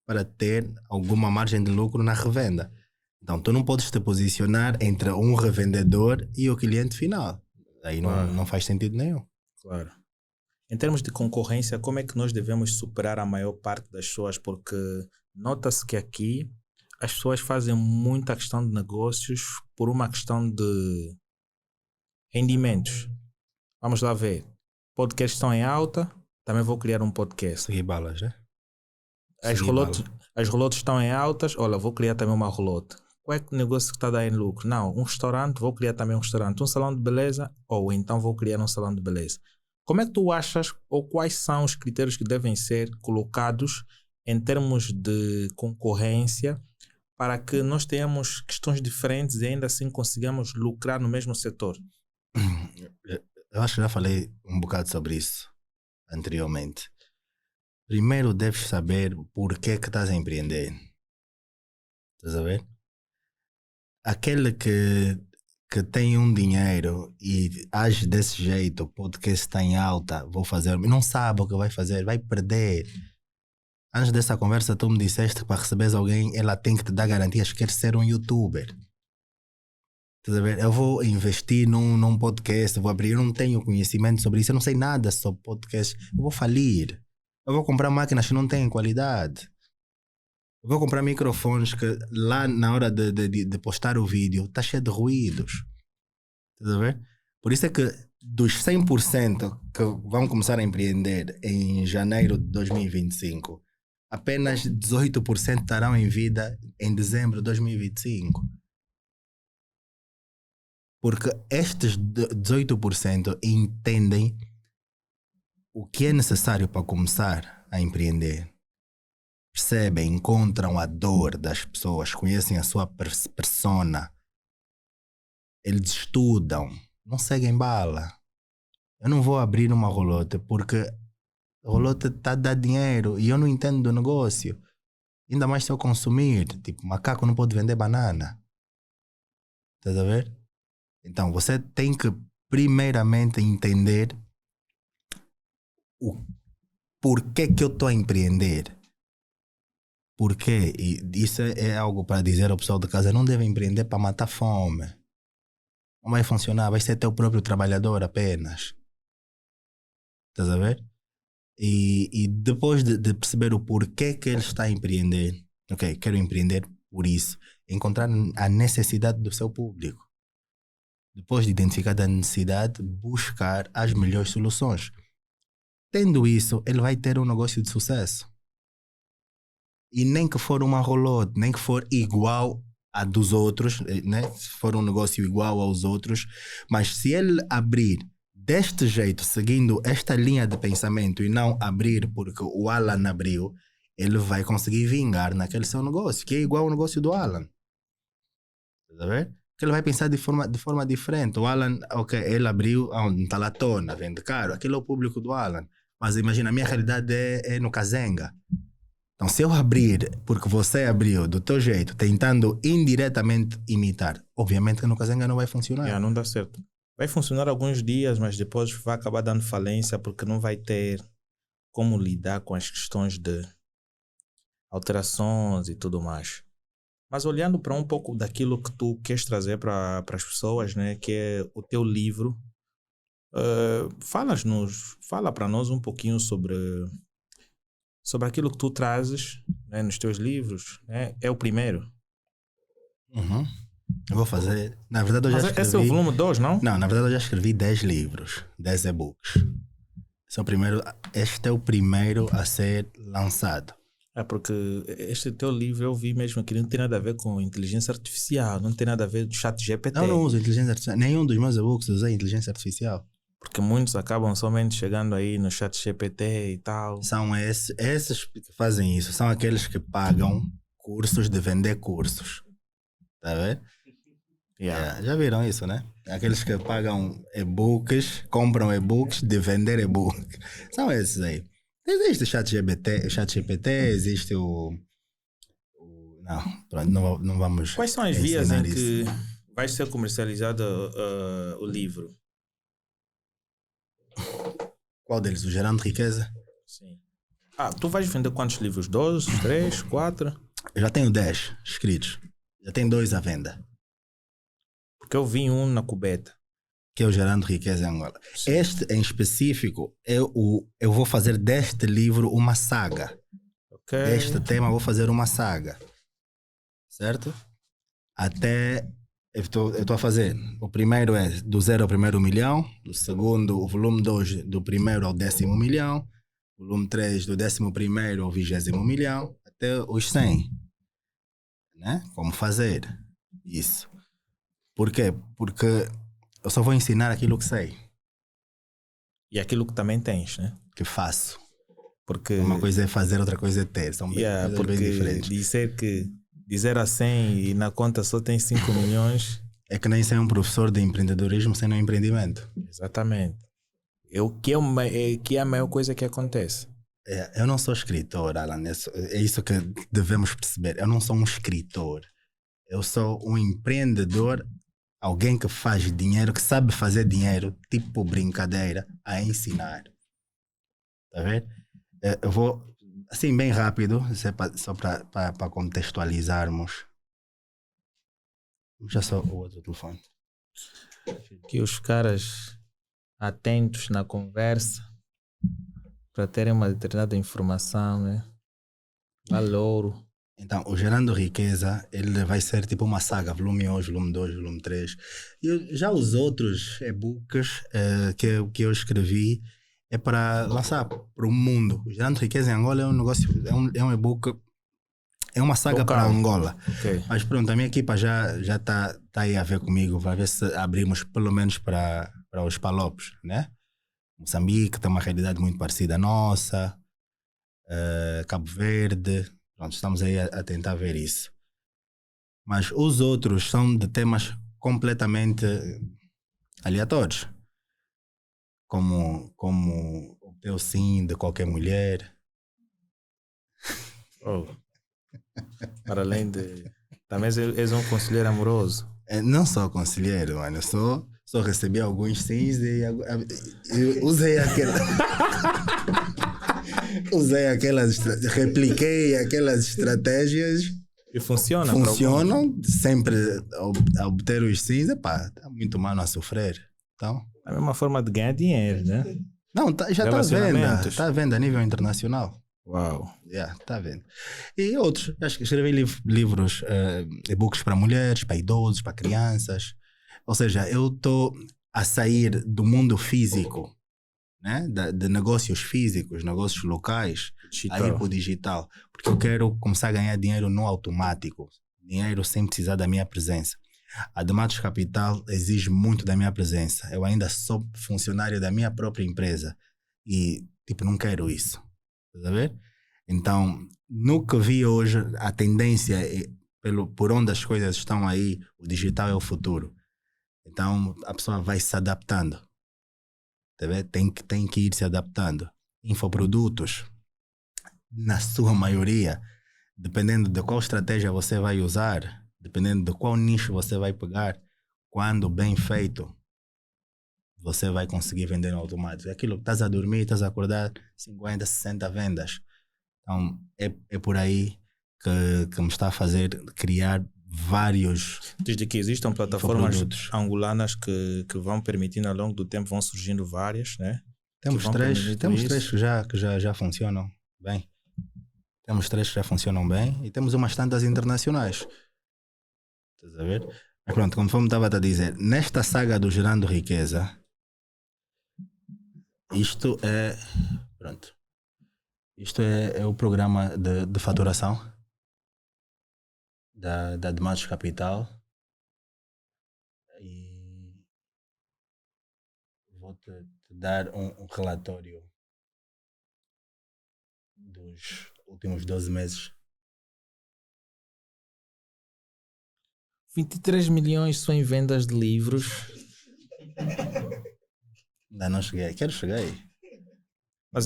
para ter alguma margem de lucro na revenda. Então tu não podes te posicionar entre um revendedor e o cliente final. Aí não faz sentido nenhum. Claro. Em termos de concorrência, como é que nós devemos superar a maior parte das pessoas? Porque nota-se que aqui as pessoas fazem muita questão de negócios por uma questão de rendimentos. Vamos lá ver. Podcasts estão em alta, também vou criar um podcast. Seguir balas, né? As rolotes estão em altas, olha, vou criar também uma rolote. Qual é que o negócio que está a dar em lucro? Não, um restaurante, vou criar também um restaurante. Um salão de beleza, ou então vou criar um salão de beleza. Como é que tu achas, ou quais são os critérios que devem ser colocados em termos de concorrência para que nós tenhamos questões diferentes e ainda assim consigamos lucrar no mesmo setor? Eu acho que já falei um bocado sobre isso anteriormente. Primeiro deves saber por que estás a empreender. Estás a ver? Aquele que tem um dinheiro e age desse jeito, o podcast está em alta, vou fazer, não sabe o que vai fazer, vai perder. Antes dessa conversa tu me disseste que para receberes alguém ela tem que te dar garantias que quer ser um youtuber. Estás a ver? Eu vou investir num podcast, vou abrir, eu não tenho conhecimento sobre isso, eu não sei nada sobre podcast, eu vou falir. Eu vou comprar máquinas que não têm qualidade. Eu vou comprar microfones que lá na hora de postar o vídeo está cheio de ruídos. Estás a ver? Por isso é que dos 100% que vão começar a empreender em janeiro de 2025, apenas 18% estarão em vida em dezembro de 2025. Porque estes 18% entendem o que é necessário para começar a empreender. Percebem, encontram a dor das pessoas, conhecem a sua persona. Eles estudam, não seguem bala. Eu não vou abrir uma rolote porque a rolote está a dar dinheiro e eu não entendo do negócio. Ainda mais se eu consumir. Tipo, macaco não pode vender banana. Estás a ver? Então, você tem que primeiramente entender o porquê que eu estou a empreender. Porquê? E isso é algo para dizer ao pessoal de casa: não deve empreender para matar fome. Não vai funcionar, vai ser teu próprio trabalhador apenas. Estás a ver? E depois de perceber o porquê que ele está a empreender, ok, quero empreender por isso, encontrar a necessidade do seu público. Depois de identificar a necessidade, buscar as melhores soluções. Tendo isso, ele vai ter um negócio de sucesso. E nem que for uma rolote, nem que for igual a dos outros, né? Se for um negócio igual aos outros, mas se ele abrir deste jeito, seguindo esta linha de pensamento e não abrir porque o Alan abriu, ele vai conseguir vingar naquele seu negócio, que é igual ao negócio do Alan. Está a ver? Que ele vai pensar de forma diferente. O Alan, ok, ele abriu onde está lá tona, vende caro. Aquele é o público do Alan. Mas imagina, a minha realidade é no Kazenga. Então, se eu abrir, porque você abriu do teu jeito, tentando indiretamente imitar, obviamente que no Kazenga não vai funcionar. Não dá certo. Vai funcionar alguns dias, mas depois vai acabar dando falência porque não vai ter como lidar com as questões de alterações e tudo mais. Mas olhando para um pouco daquilo que tu queres trazer para as pessoas, né, que é o teu livro, fala para nós um pouquinho sobre aquilo que tu trazes, né, nos teus livros, né? É o primeiro. Uhum. Eu vou fazer. Na verdade, eu já escrevi. Esse é o volume 2, não? Não, na verdade, eu já escrevi 10 livros, 10 e-books. Este é o primeiro a ser lançado. É porque este teu livro eu vi mesmo que não tem nada a ver com inteligência artificial, não tem nada a ver com chat GPT. Não uso inteligência artificial. Nenhum dos meus e-books usei inteligência artificial. Porque muitos acabam somente chegando aí no chat GPT e tal. São esses que fazem isso. São aqueles que cursos de vender cursos. Tá a ver? Já viram isso, né? Aqueles que pagam e-books, compram e-books de vender e-book. São esses aí. Existe o chat GPT, existe não vamos. Quais são as vias em que vai ser comercializado o livro? Qual deles? O Gerando Riqueza? Sim. Tu vais vender quantos livros? 2, 3, 4? Eu já tenho 10 escritos. Já tenho 2 à venda. Porque eu vi um na Cubeta. Que é o Gerando Riqueza em Angola. Sim. Este em específico, eu vou fazer deste livro uma saga. Okay. Deste tema eu vou fazer uma saga. Certo? Até... Eu estou a fazer. O primeiro é do 0 ao primeiro milhão. O segundo, o volume 2, do primeiro ao 10º milhão. O volume 3, do 11º ao 20º milhão. Até os 100. Né? Como fazer isso. Por quê? Porque eu só vou ensinar aquilo que sei. E aquilo que também tens, né? Que faço. Porque uma coisa é fazer, outra coisa é ter. São coisas bem diferentes. Dizer a 100 e na conta só tem 5 milhões... É que nem ser um professor de empreendedorismo sem um empreendimento. Exatamente. Que é a maior coisa que acontece. Eu não sou escritor, Alan. É isso que devemos perceber. Eu não sou um escritor. Eu sou um empreendedor, alguém que faz dinheiro, que sabe fazer dinheiro, tipo brincadeira, a ensinar. Tá vendo? Eu vou, assim, bem rápido, só para contextualizarmos. Já só o outro telefone. Que os caras atentos na conversa para terem uma determinada informação, né? Valor. Então, o Gerando Riqueza, ele vai ser tipo uma saga, volume 1, volume 2, volume 3. E já os outros e-books que eu escrevi é para lançar para o mundo. O Gerando Riqueza em Angola é um negócio, é um e-book, é uma saga para Angola. Okay. Mas pronto, a minha equipa já tá aí a ver comigo, vai ver se abrimos pelo menos para os Palopes, né? Moçambique tem uma realidade muito parecida à nossa, Cabo Verde. Pronto, estamos aí a tentar ver isso. Mas os outros são de temas completamente aleatórios. Como o teu sim de qualquer mulher. Oh. Para além de... Também és um conselheiro amoroso. Não sou conselheiro, mano. Eu sou Só recebi alguns sims e usei aquela. Repliquei aquelas estratégias. E funciona. Funcionam, sempre a obter os sims, está muito mal a sofrer. Então, É a mesma forma de ganhar dinheiro, né? não, já está à venda. Relacionamentos. Está à venda a nível internacional. Uau. Está à venda. E outros, acho que escrevi livros, e-books para mulheres, para idosos, para crianças. Ou seja, eu estou a sair do mundo físico, né? De negócios físicos, negócios locais, a ir para o digital. Porque eu quero começar a ganhar dinheiro no automático. Dinheiro sem precisar da minha presença. A Dematos Capital exige muito da minha presença. Eu ainda sou funcionário da minha própria empresa. E, não quero isso. Estás a ver? Então, no que vi hoje, a tendência, por onde as coisas estão aí, o digital é o futuro. Então, a pessoa vai se adaptando. Tá vendo? Tem que ir se adaptando. Infoprodutos, na sua maioria, dependendo de qual estratégia você vai usar, dependendo de qual nicho você vai pegar, quando bem feito, você vai conseguir vender no automático. É aquilo que estás a dormir, estás a acordar 50, 60 vendas. Então, é por aí que me está a fazer criar vários. Desde que existam plataformas angolanas que vão permitindo ao longo do tempo, vão surgindo várias, né? Temos três que já funcionam bem. Temos 3 que já funcionam bem e temos umas tantas internacionais. Estás a ver? Mas pronto, conforme estava a dizer, nesta saga do Gerando Riqueza, isto é o programa de faturação da Dematos Capital, e vou te dar um relatório dos últimos 12 meses. 23 milhões só em vendas de livros. Ainda não cheguei, quero chegar aí. Mas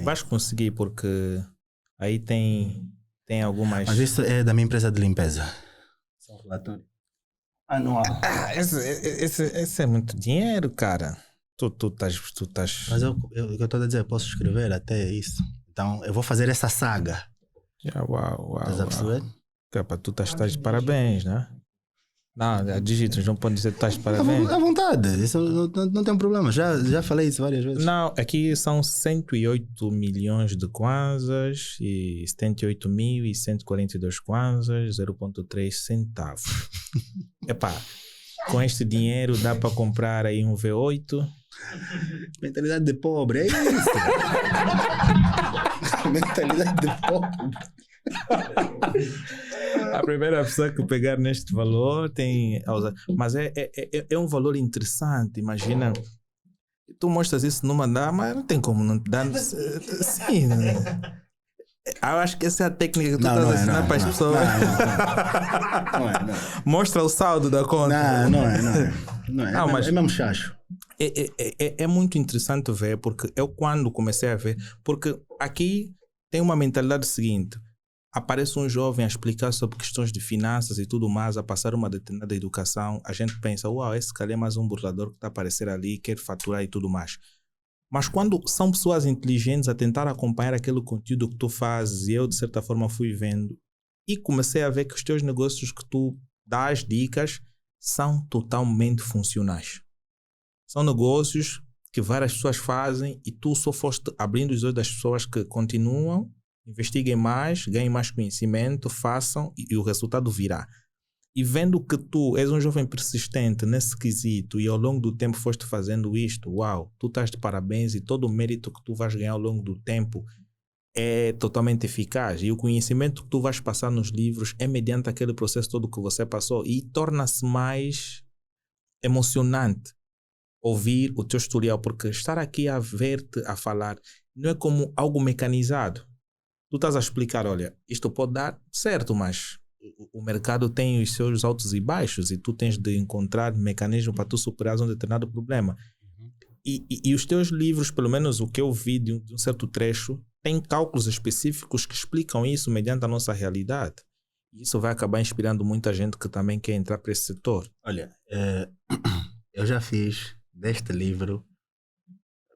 vais conseguir, porque aí tem algumas. Mas isso é da minha empresa de limpeza. São relatórios anual. Esse é muito dinheiro, cara. Tu estás. Mas o que eu estou a dizer, eu posso escrever até isso. Então eu vou fazer essa saga. Uau. Estás a perceber? Capa, tu estás de parabéns, né? Não, a Digitos não pode dizer que estás de parabéns. À vontade, isso não tem problema. Já falei isso várias vezes. Não, aqui são 108 milhões de kwanzas e 78.142 kwanzas, 0,3 centavos. Epá, com este dinheiro dá para comprar aí um V8. Mentalidade de pobre, é isso. Mentalidade de pobre. A primeira pessoa que pegar neste valor tem. Mas é um valor interessante. Imagina, tu mostras isso numa dama, mas não tem como não te dar. Sim. Eu acho que essa é a técnica que tu estás a ensinar para as pessoas. Não. Mostra o saldo da conta. Não é. Mas é mesmo chacho. É muito interessante ver, porque eu quando comecei a ver, porque aqui tem uma mentalidade seguinte: aparece um jovem a explicar sobre questões de finanças e tudo mais, a passar uma determinada educação, a gente pensa, uau, esse cara é mais um burlador que está a aparecer ali, quer faturar e tudo mais. Mas quando são pessoas inteligentes a tentar acompanhar aquele conteúdo que tu fazes, e eu de certa forma fui vendo, e comecei a ver que os teus negócios que tu dás dicas são totalmente funcionais. São negócios que várias pessoas fazem e tu só foste abrindo os olhos das pessoas que continuam, investiguem mais, ganhem mais conhecimento, façam e o resultado virá. E vendo que tu és um jovem persistente nesse quesito e ao longo do tempo foste fazendo isto, uau, tu estás de parabéns, e todo o mérito que tu vais ganhar ao longo do tempo é totalmente eficaz. E o conhecimento que tu vais passar nos livros é mediante aquele processo todo que você passou, e torna-se mais emocionante ouvir o teu historial, porque estar aqui a ver-te a falar não é como algo mecanizado. Tu estás a explicar, olha, isto pode dar certo, mas o mercado tem os seus altos e baixos e tu tens de encontrar mecanismo para tu superar um determinado problema. E os teus livros, pelo menos o que eu vi de um certo trecho, tem cálculos específicos que explicam isso mediante a nossa realidade. E isso vai acabar inspirando muita gente que também quer entrar para esse setor. Olha, Eu já fiz deste livro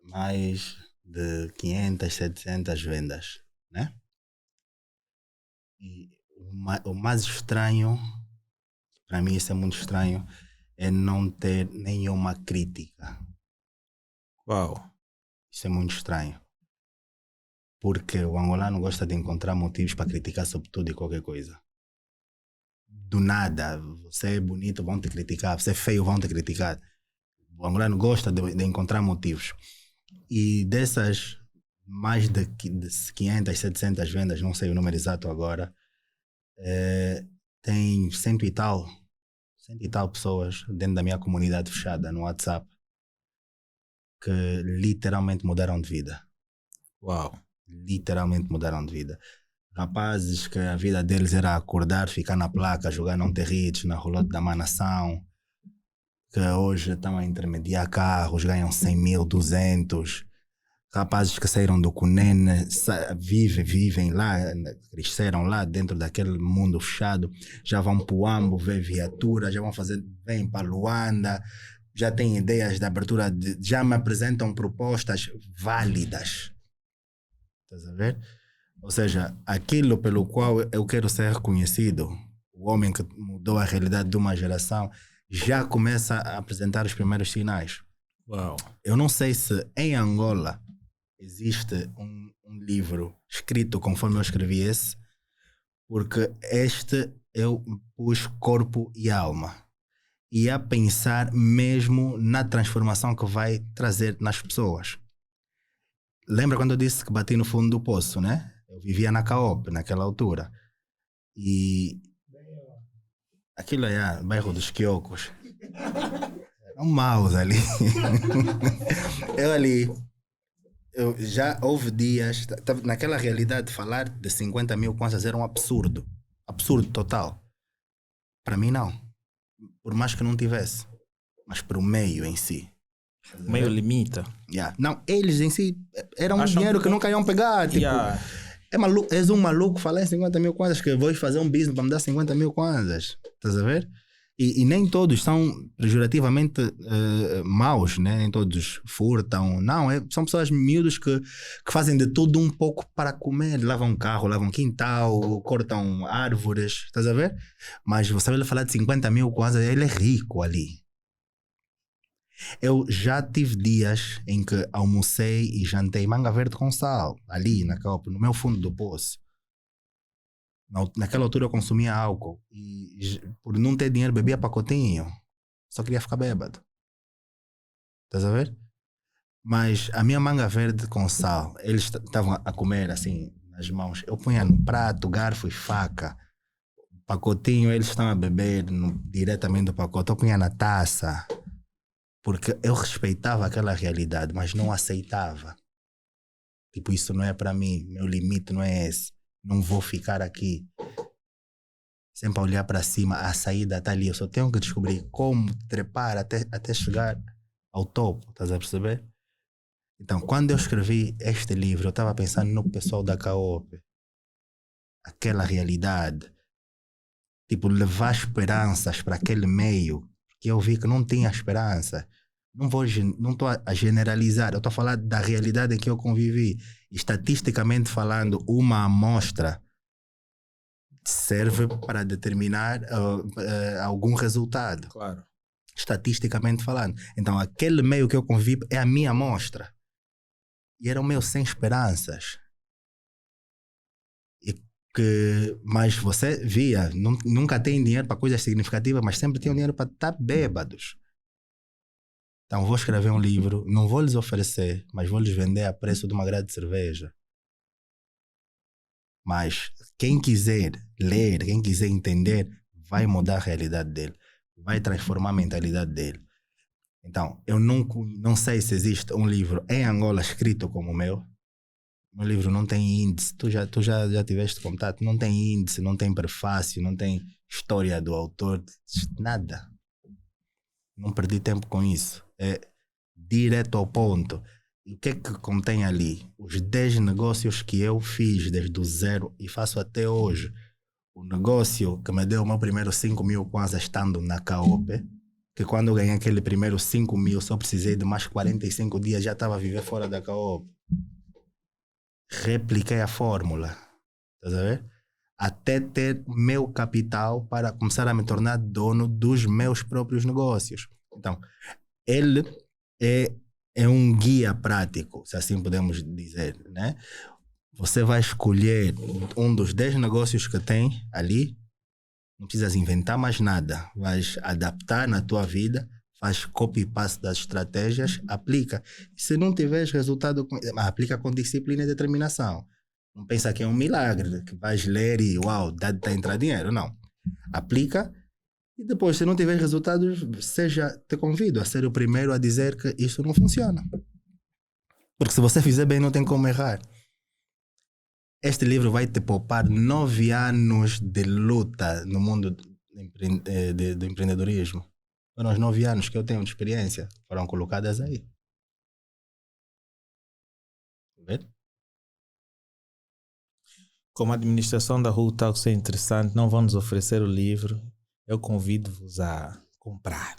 mais de 500, 700 vendas, né? E o mais estranho, para mim isso é muito estranho, é não ter nenhuma crítica. Uau. Isso é muito estranho. Porque o angolano gosta de encontrar motivos para criticar sobre tudo e qualquer coisa. Do nada, você é bonito, vão te criticar, você é feio, vão te criticar. O angolano gosta de encontrar motivos. E dessas mais de 500, 700 vendas, não sei o número exato agora, tem cento e tal pessoas dentro da minha comunidade fechada no WhatsApp que literalmente mudaram de vida. Uau. Literalmente mudaram de vida. Rapazes que a vida deles era acordar, ficar na placa, jogar não ter hits, na rolote da Manação, que hoje estão a intermediar carros, ganham 100 mil, 200. Rapazes que saíram do Cunene, vivem lá, cresceram lá dentro daquele mundo fechado, já vão para o Ambo, ver viatura, já vêm para Luanda, já têm ideias de abertura, já me apresentam propostas válidas. Estás a ver? Ou seja, aquilo pelo qual eu quero ser reconhecido, o homem que mudou a realidade de uma geração, já começa a apresentar os primeiros sinais. Uau. Eu não sei se em Angola existe um livro escrito conforme eu escrevi esse, porque este eu pus corpo e alma. E a pensar mesmo na transformação que vai trazer nas pessoas. Lembra quando eu disse que bati no fundo do poço, né? Eu vivia na Caop naquela altura. E aquilo é bairro dos Quiocos. Eram maus ali. Eu já houve dias, naquela realidade, falar de 50 mil kwanzas era um absurdo. Absurdo total. Para mim não. Por mais que não tivesse. Mas para o meio em si. O meio limita. Yeah. Não, eles em si era um Acham dinheiro que nunca iam pegar. Tipo, é maluco, és um maluco falar em 50 mil kwanzas que vou fazer um business para me dar 50 mil kwanzas. Estás a ver? E nem todos são pejorativamente maus, né? Nem todos furtam. Não, são pessoas miúdas que fazem de tudo um pouco para comer. Lavam um carro, lavam um quintal, cortam árvores. Estás a ver? Mas você vai falar de 50 mil kwanzas, ele é rico ali. Eu já tive dias em que almocei e jantei manga verde com sal, ali no meu fundo do poço. Naquela altura eu consumia álcool e por não ter dinheiro bebia pacotinho. Só queria ficar bêbado. Estás a ver? Mas a minha manga verde com sal, eles estavam a comer assim nas mãos. Eu punha no prato, garfo e faca. Pacotinho, eles estavam a beber diretamente do pacote. Eu punha na taça. Porque eu respeitava aquela realidade, mas não aceitava. Tipo, isso não é para mim. Meu limite não é esse. Não vou ficar aqui. Sempre a olhar para cima. A saída está ali. Eu só tenho que descobrir como trepar até chegar ao topo. Estás a perceber? Então, quando eu escrevi este livro, eu estava pensando no pessoal da Caop. Aquela realidade. Tipo, levar esperanças para aquele meio. Que eu vi que não tinha esperança. Não estou a generalizar, eu estou a falar da realidade em que eu convivi. Estatisticamente falando, uma amostra serve para determinar algum resultado. Claro. Estatisticamente falando. Então, aquele meio que eu convivi é a minha amostra. E era o meu sem esperanças. Mas você via, nunca tem dinheiro para coisas significativas, mas sempre tem dinheiro para estar bêbados. Então vou escrever um livro, não vou lhes oferecer, mas vou lhes vender a preço de uma grade de cerveja. Mas quem quiser ler, quem quiser entender, vai mudar a realidade dele, vai transformar a mentalidade dele. Então, eu não sei se existe um livro em Angola escrito como o meu. Meu livro não tem índice, tu já tiveste contato, não tem índice, não tem prefácio, não tem história do autor, nada. Não perdi tempo com isso. É direto ao ponto. E o que é que contém ali? Os 10 negócios que eu fiz desde o zero e faço até hoje. O negócio que me deu o meu primeiro 5 mil kwanzas estando na Caop, que quando eu ganhei aquele primeiro 5 mil, só precisei de mais 45 dias, já estava a viver fora da Coop. Repliquei a fórmula, estás a ver? Até ter meu capital para começar a me tornar dono dos meus próprios negócios. Então, ele é um guia prático, se assim podemos dizer, né? Você vai escolher um dos 10 negócios que tem ali, não precisas inventar mais nada, vais adaptar na tua vida, faz copy-paste das estratégias, aplica. Se não tiveres resultado, aplica com disciplina e determinação. Não pensa que é um milagre, que vais ler e uau, dá a entrar dinheiro. Não. Aplica e depois, se não tiver resultados, te convido a ser o primeiro a dizer que isso não funciona. Porque se você fizer bem, não tem como errar. Este livro vai te poupar 9 anos de luta no mundo do empreendedorismo. Foram os 9 anos que eu tenho de experiência, foram colocadas aí. Ver? Como a administração da rua está a ser interessante, não vão nos oferecer o livro. Eu convido-vos a comprar.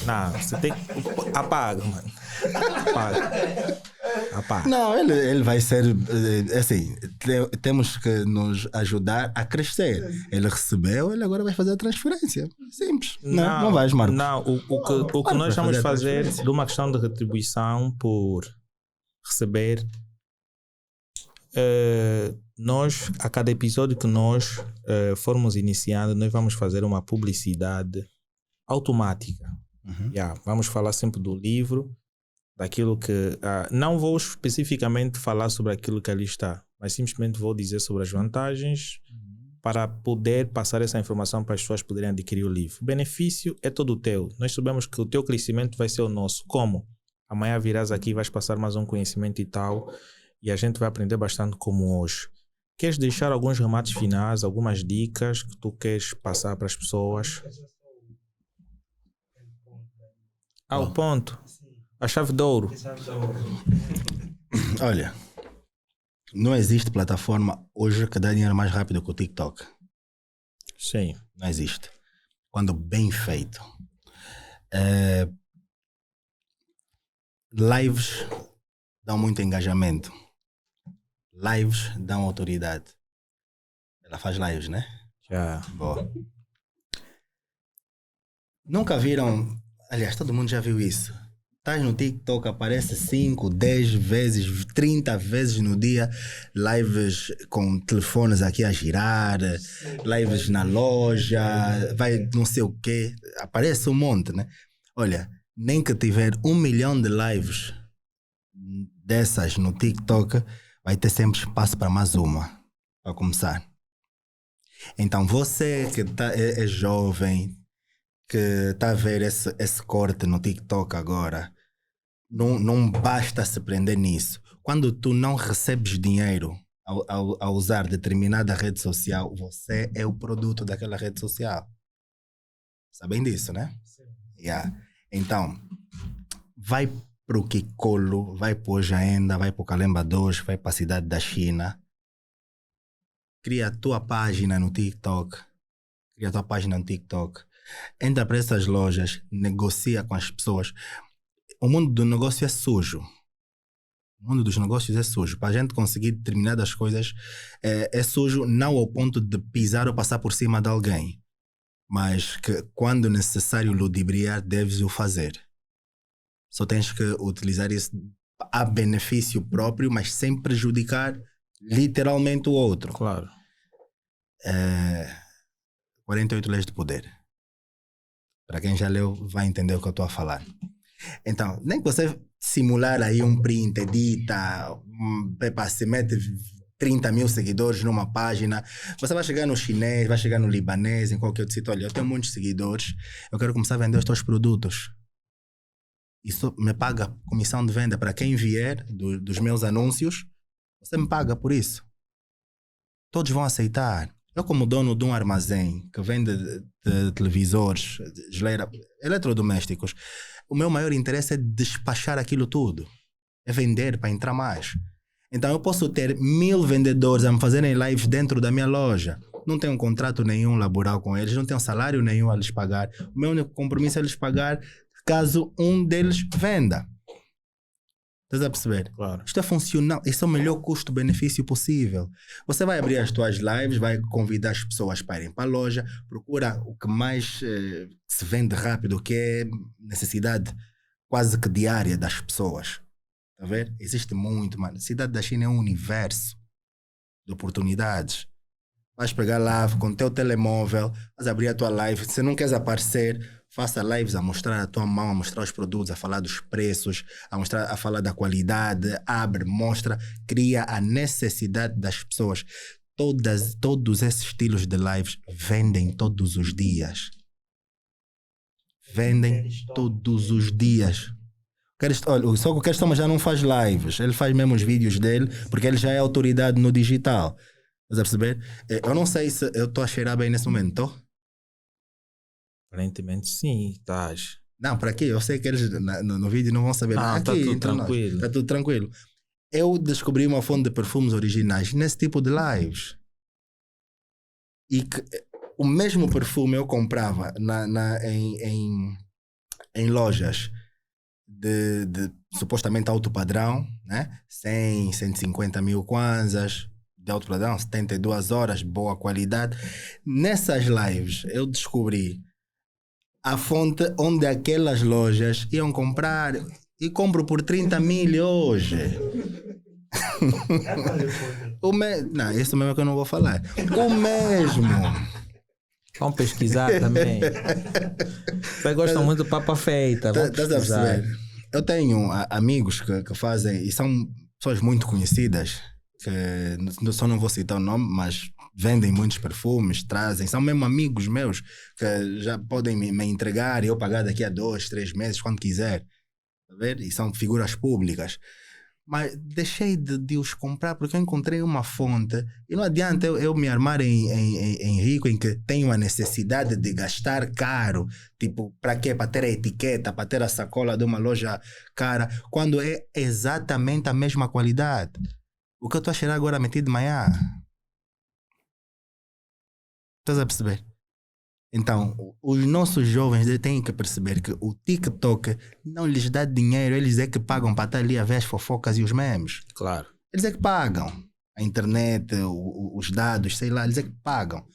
Não, você tem que... Apaga, mano. Apaga. Não, ele vai ser... Assim, temos que nos ajudar a crescer. Ele recebeu, ele agora vai fazer a transferência. Simples. Não vais, Marcos. Não, o que nós vamos fazer de uma questão de retribuição por receber... nós, a cada episódio que nós formos iniciando, nós vamos fazer uma publicidade automática. Vamos falar sempre do livro, daquilo que... não vou especificamente falar sobre aquilo que ali está, mas simplesmente vou dizer sobre as vantagens para poder passar essa informação para as pessoas poderem adquirir o livro. O benefício é todo teu. Nós sabemos que o teu crescimento vai ser o nosso. Como? Amanhã virás aqui e vais passar mais um conhecimento e tal, e a gente vai aprender bastante como hoje. Queres deixar alguns remates finais, algumas dicas que tu queres passar para as pessoas? O ponto. A chave de ouro. Olha, não existe plataforma hoje que dá dinheiro mais rápido que o TikTok. Sim. Não existe. Quando bem feito. Lives dão muito engajamento. Lives dão autoridade. Ela faz lives, né? Já. Boa. Nunca viram... Aliás, todo mundo já viu isso. Estás no TikTok, aparece 5, 10 vezes, 30 vezes no dia, lives com telefones aqui a girar, lives na loja, vai não sei o quê. Aparece um monte, né? Olha, nem que tiver 1 milhão de lives dessas no TikTok, vai ter sempre espaço para mais uma, para começar. Então, você que é jovem, que está a ver esse corte no TikTok agora, não basta se prender nisso. Quando tu não recebes dinheiro ao usar determinada rede social, você é o produto daquela rede social. Sabem disso, né? Sim. Yeah. Então, vai para o Kikolo, vai para o Jaenda, vai para o Calemba 2, vai para a cidade da China. Cria a tua página no TikTok. Entra para essas lojas, negocia com as pessoas. O mundo do negócio é sujo. O mundo dos negócios é sujo. Para a gente conseguir determinadas coisas, é sujo não ao ponto de pisar ou passar por cima de alguém, mas que quando necessário ludibriar, deves o fazer. Só tens que utilizar isso a benefício próprio, mas sem prejudicar literalmente o outro. Claro. 48 leis de poder. Para quem já leu, vai entender o que eu estou a falar. Então, nem que você simular aí um print, edita, se mete 30 mil seguidores numa página, você vai chegar no chinês, vai chegar no libanês, em qualquer outro sítio. Olha, eu tenho muitos seguidores, eu quero começar a vender os teus produtos. Isso me paga comissão de venda. Para quem vier dos meus anúncios, você me paga por isso. Todos vão aceitar. Eu, como dono de um armazém que vende de televisores, geleira, eletrodomésticos, o meu maior interesse é despachar aquilo tudo. É vender para entrar mais. Então eu posso ter 1000 vendedores a me fazerem lives dentro da minha loja. não tenho um contrato nenhum laboral com eles, não tenho salário nenhum a lhes pagar. O meu único compromisso é lhes pagar caso um deles venda. Estás a perceber? Claro. Isto é funcional. Isso é o melhor custo-benefício possível. Você vai abrir as tuas lives, vai convidar as pessoas para irem para a loja, procura o que mais se vende rápido, que é necessidade quase que diária das pessoas. Está a ver? Existe muito, mano. A cidade da China é um universo de oportunidades. Vais pegar lá com o teu telemóvel, vais abrir a tua live. Se não queres aparecer, faça lives a mostrar a tua mão, a mostrar os produtos, a falar dos preços, a falar da qualidade. Abre, mostra, cria a necessidade das pessoas. Todos esses estilos de lives vendem todos os dias. Vendem todos os dias. Olha, só que o Kerstoma já não faz lives. Ele faz mesmo os vídeos dele, porque ele já é autoridade no digital. Estás a perceber? Eu não sei se eu estou a cheirar bem nesse momento, estou? Aparentemente sim, estás. Não, para quê? Eu sei que eles no vídeo não vão saber. Ah, está tudo entre nós, tranquilo. está tudo tranquilo. Eu descobri uma fonte de perfumes originais nesse tipo de lives. E que o mesmo perfume eu comprava em lojas de supostamente alto padrão, né? 100, 150 mil kwanzas de alto padrão, 72 horas, boa qualidade. Nessas lives eu descobri a fonte onde aquelas lojas iam comprar e compro por 30 mil hoje. Não, isso mesmo é que eu não vou falar. O mesmo. Vamos pesquisar também. Vocês gostam muito de papa feita. Vamos pesquisar. Eu tenho amigos que fazem, e são pessoas muito conhecidas, que só não vou citar o nome, mas vendem muitos perfumes, trazem, são mesmo amigos meus que já podem me entregar e eu pagar daqui a 2, 3 meses, quando quiser. Tá ver? E são figuras públicas. Mas deixei de os comprar porque eu encontrei uma fonte e não adianta eu me armar em rico, em que tenho a necessidade de gastar caro, tipo, para quê? Para ter a etiqueta, para ter a sacola de uma loja cara, quando é exatamente a mesma qualidade. O que eu estou a cheirar agora metido de manhã. Estás a perceber? Então, os nossos jovens têm que perceber que o TikTok não lhes dá dinheiro, eles é que pagam para estar ali a ver as fofocas e os memes. Claro. Eles é que pagam. A internet, os dados, sei lá, eles é que pagam.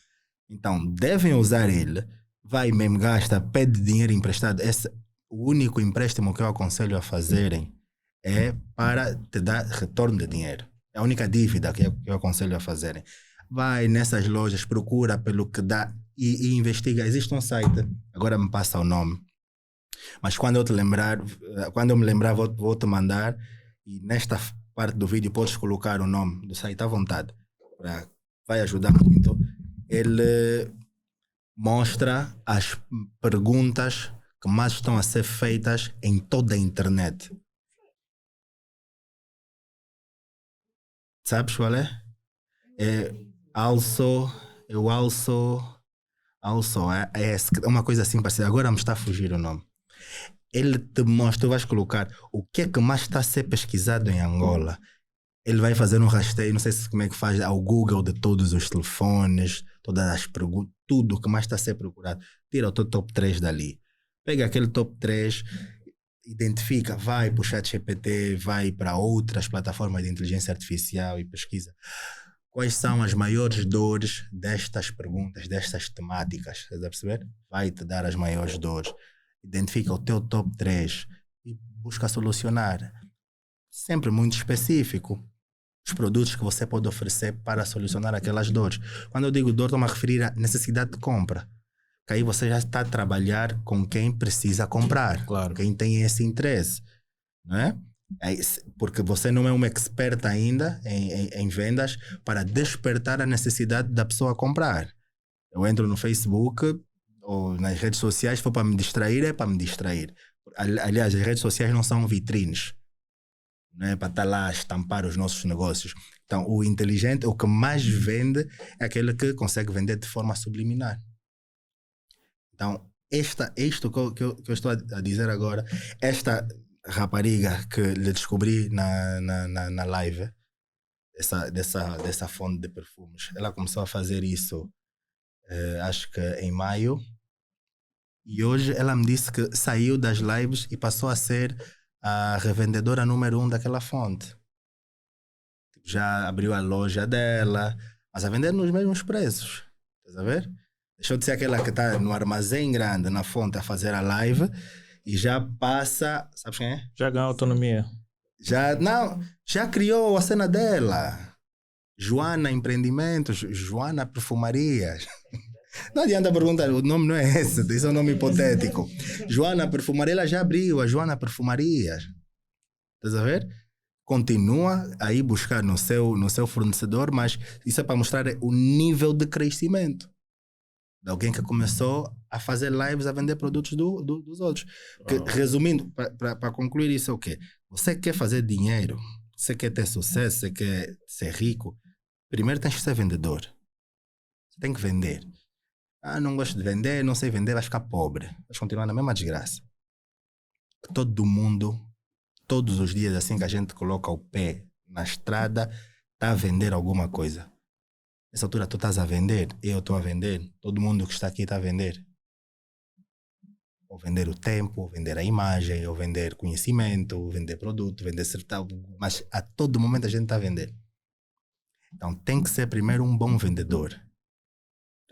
Então, devem usar ele. Vai mesmo, gasta, pede dinheiro emprestado. O único empréstimo que eu aconselho a fazerem é para te dar retorno de dinheiro. É a única dívida que eu aconselho a fazerem. Vai nessas lojas, procura pelo que dá e investiga. Existe um site, agora me passa o nome, mas quando eu me lembrar, vou te mandar, e nesta parte do vídeo podes colocar o nome do site à vontade, vai ajudar muito. Ele mostra as perguntas que mais estão a ser feitas em toda a internet. Sabes qual é? É uma coisa assim parecida. Agora me está a fugir o nome. Ele te mostra, tu vais colocar o que é que mais está a ser pesquisado em Angola. Ele vai fazer um rastreio, não sei como é que faz, ao Google de todos os telefones, todas as perguntas, tudo que mais está a ser procurado. Tira o teu top 3 dali. Pega aquele top 3, identifica, vai para o ChatGPT, vai para outras plataformas de inteligência artificial e pesquisa. Quais são as maiores dores destas perguntas, destas temáticas? Estás a perceber? Vai-te dar as maiores dores. Identifica o teu top 3 e busca solucionar. Sempre muito específico. Os produtos que você pode oferecer para solucionar aquelas dores. Quando eu digo dor, estou-me a referir à necessidade de compra. Que aí você já está a trabalhar com quem precisa comprar. Claro. Quem tem esse interesse. Não é? Porque você não é uma experta ainda em vendas para despertar a necessidade da pessoa comprar. Eu entro no Facebook ou nas redes sociais, se for para me distrair, é para me distrair. Aliás, as redes sociais não são vitrines, não é para estar lá a estampar os nossos negócios. Então, o inteligente, o que mais vende é aquele que consegue vender de forma subliminar. Então, isto que eu estou a dizer agora, esta rapariga que lhe descobri na live dessa fonte de perfumes, ela começou a fazer isso acho que em maio. E hoje ela me disse que saiu das lives e passou a ser a revendedora número 1 daquela fonte. Já abriu a loja dela, mas a vender nos mesmos preços. Estás a ver? Deixou de ser aquela que está no armazém grande, na fonte, a fazer a live e já passa. Sabes quem é? Já ganhou autonomia. Já criou a cena dela. Joana Empreendimentos, Joana Perfumarias. Não adianta perguntar, o nome não é esse, isso é um nome hipotético. Joana Perfumaria, ela já abriu a Joana Perfumarias. Estás a ver? Continua a ir buscar no seu fornecedor, mas isso é para mostrar o nível de crescimento de alguém que começou a fazer lives, a vender produtos dos outros. Que, resumindo, para concluir isso é o quê? Você quer fazer dinheiro, você quer ter sucesso, você quer ser rico, primeiro tens que ser vendedor. Você tem que vender. Não gosto de vender, não sei vender, vai ficar pobre. Vai continuar na mesma desgraça. Todo mundo, todos os dias, assim que a gente coloca o pé na estrada, está a vender alguma coisa. Nessa altura tu estás a vender, eu estou a vender, todo mundo que está aqui está a vender. Ou vender o tempo, ou vender a imagem, ou vender conhecimento, ou vender produto, vender certidão, mas a todo momento a gente está a vender. Então tem que ser primeiro um bom vendedor.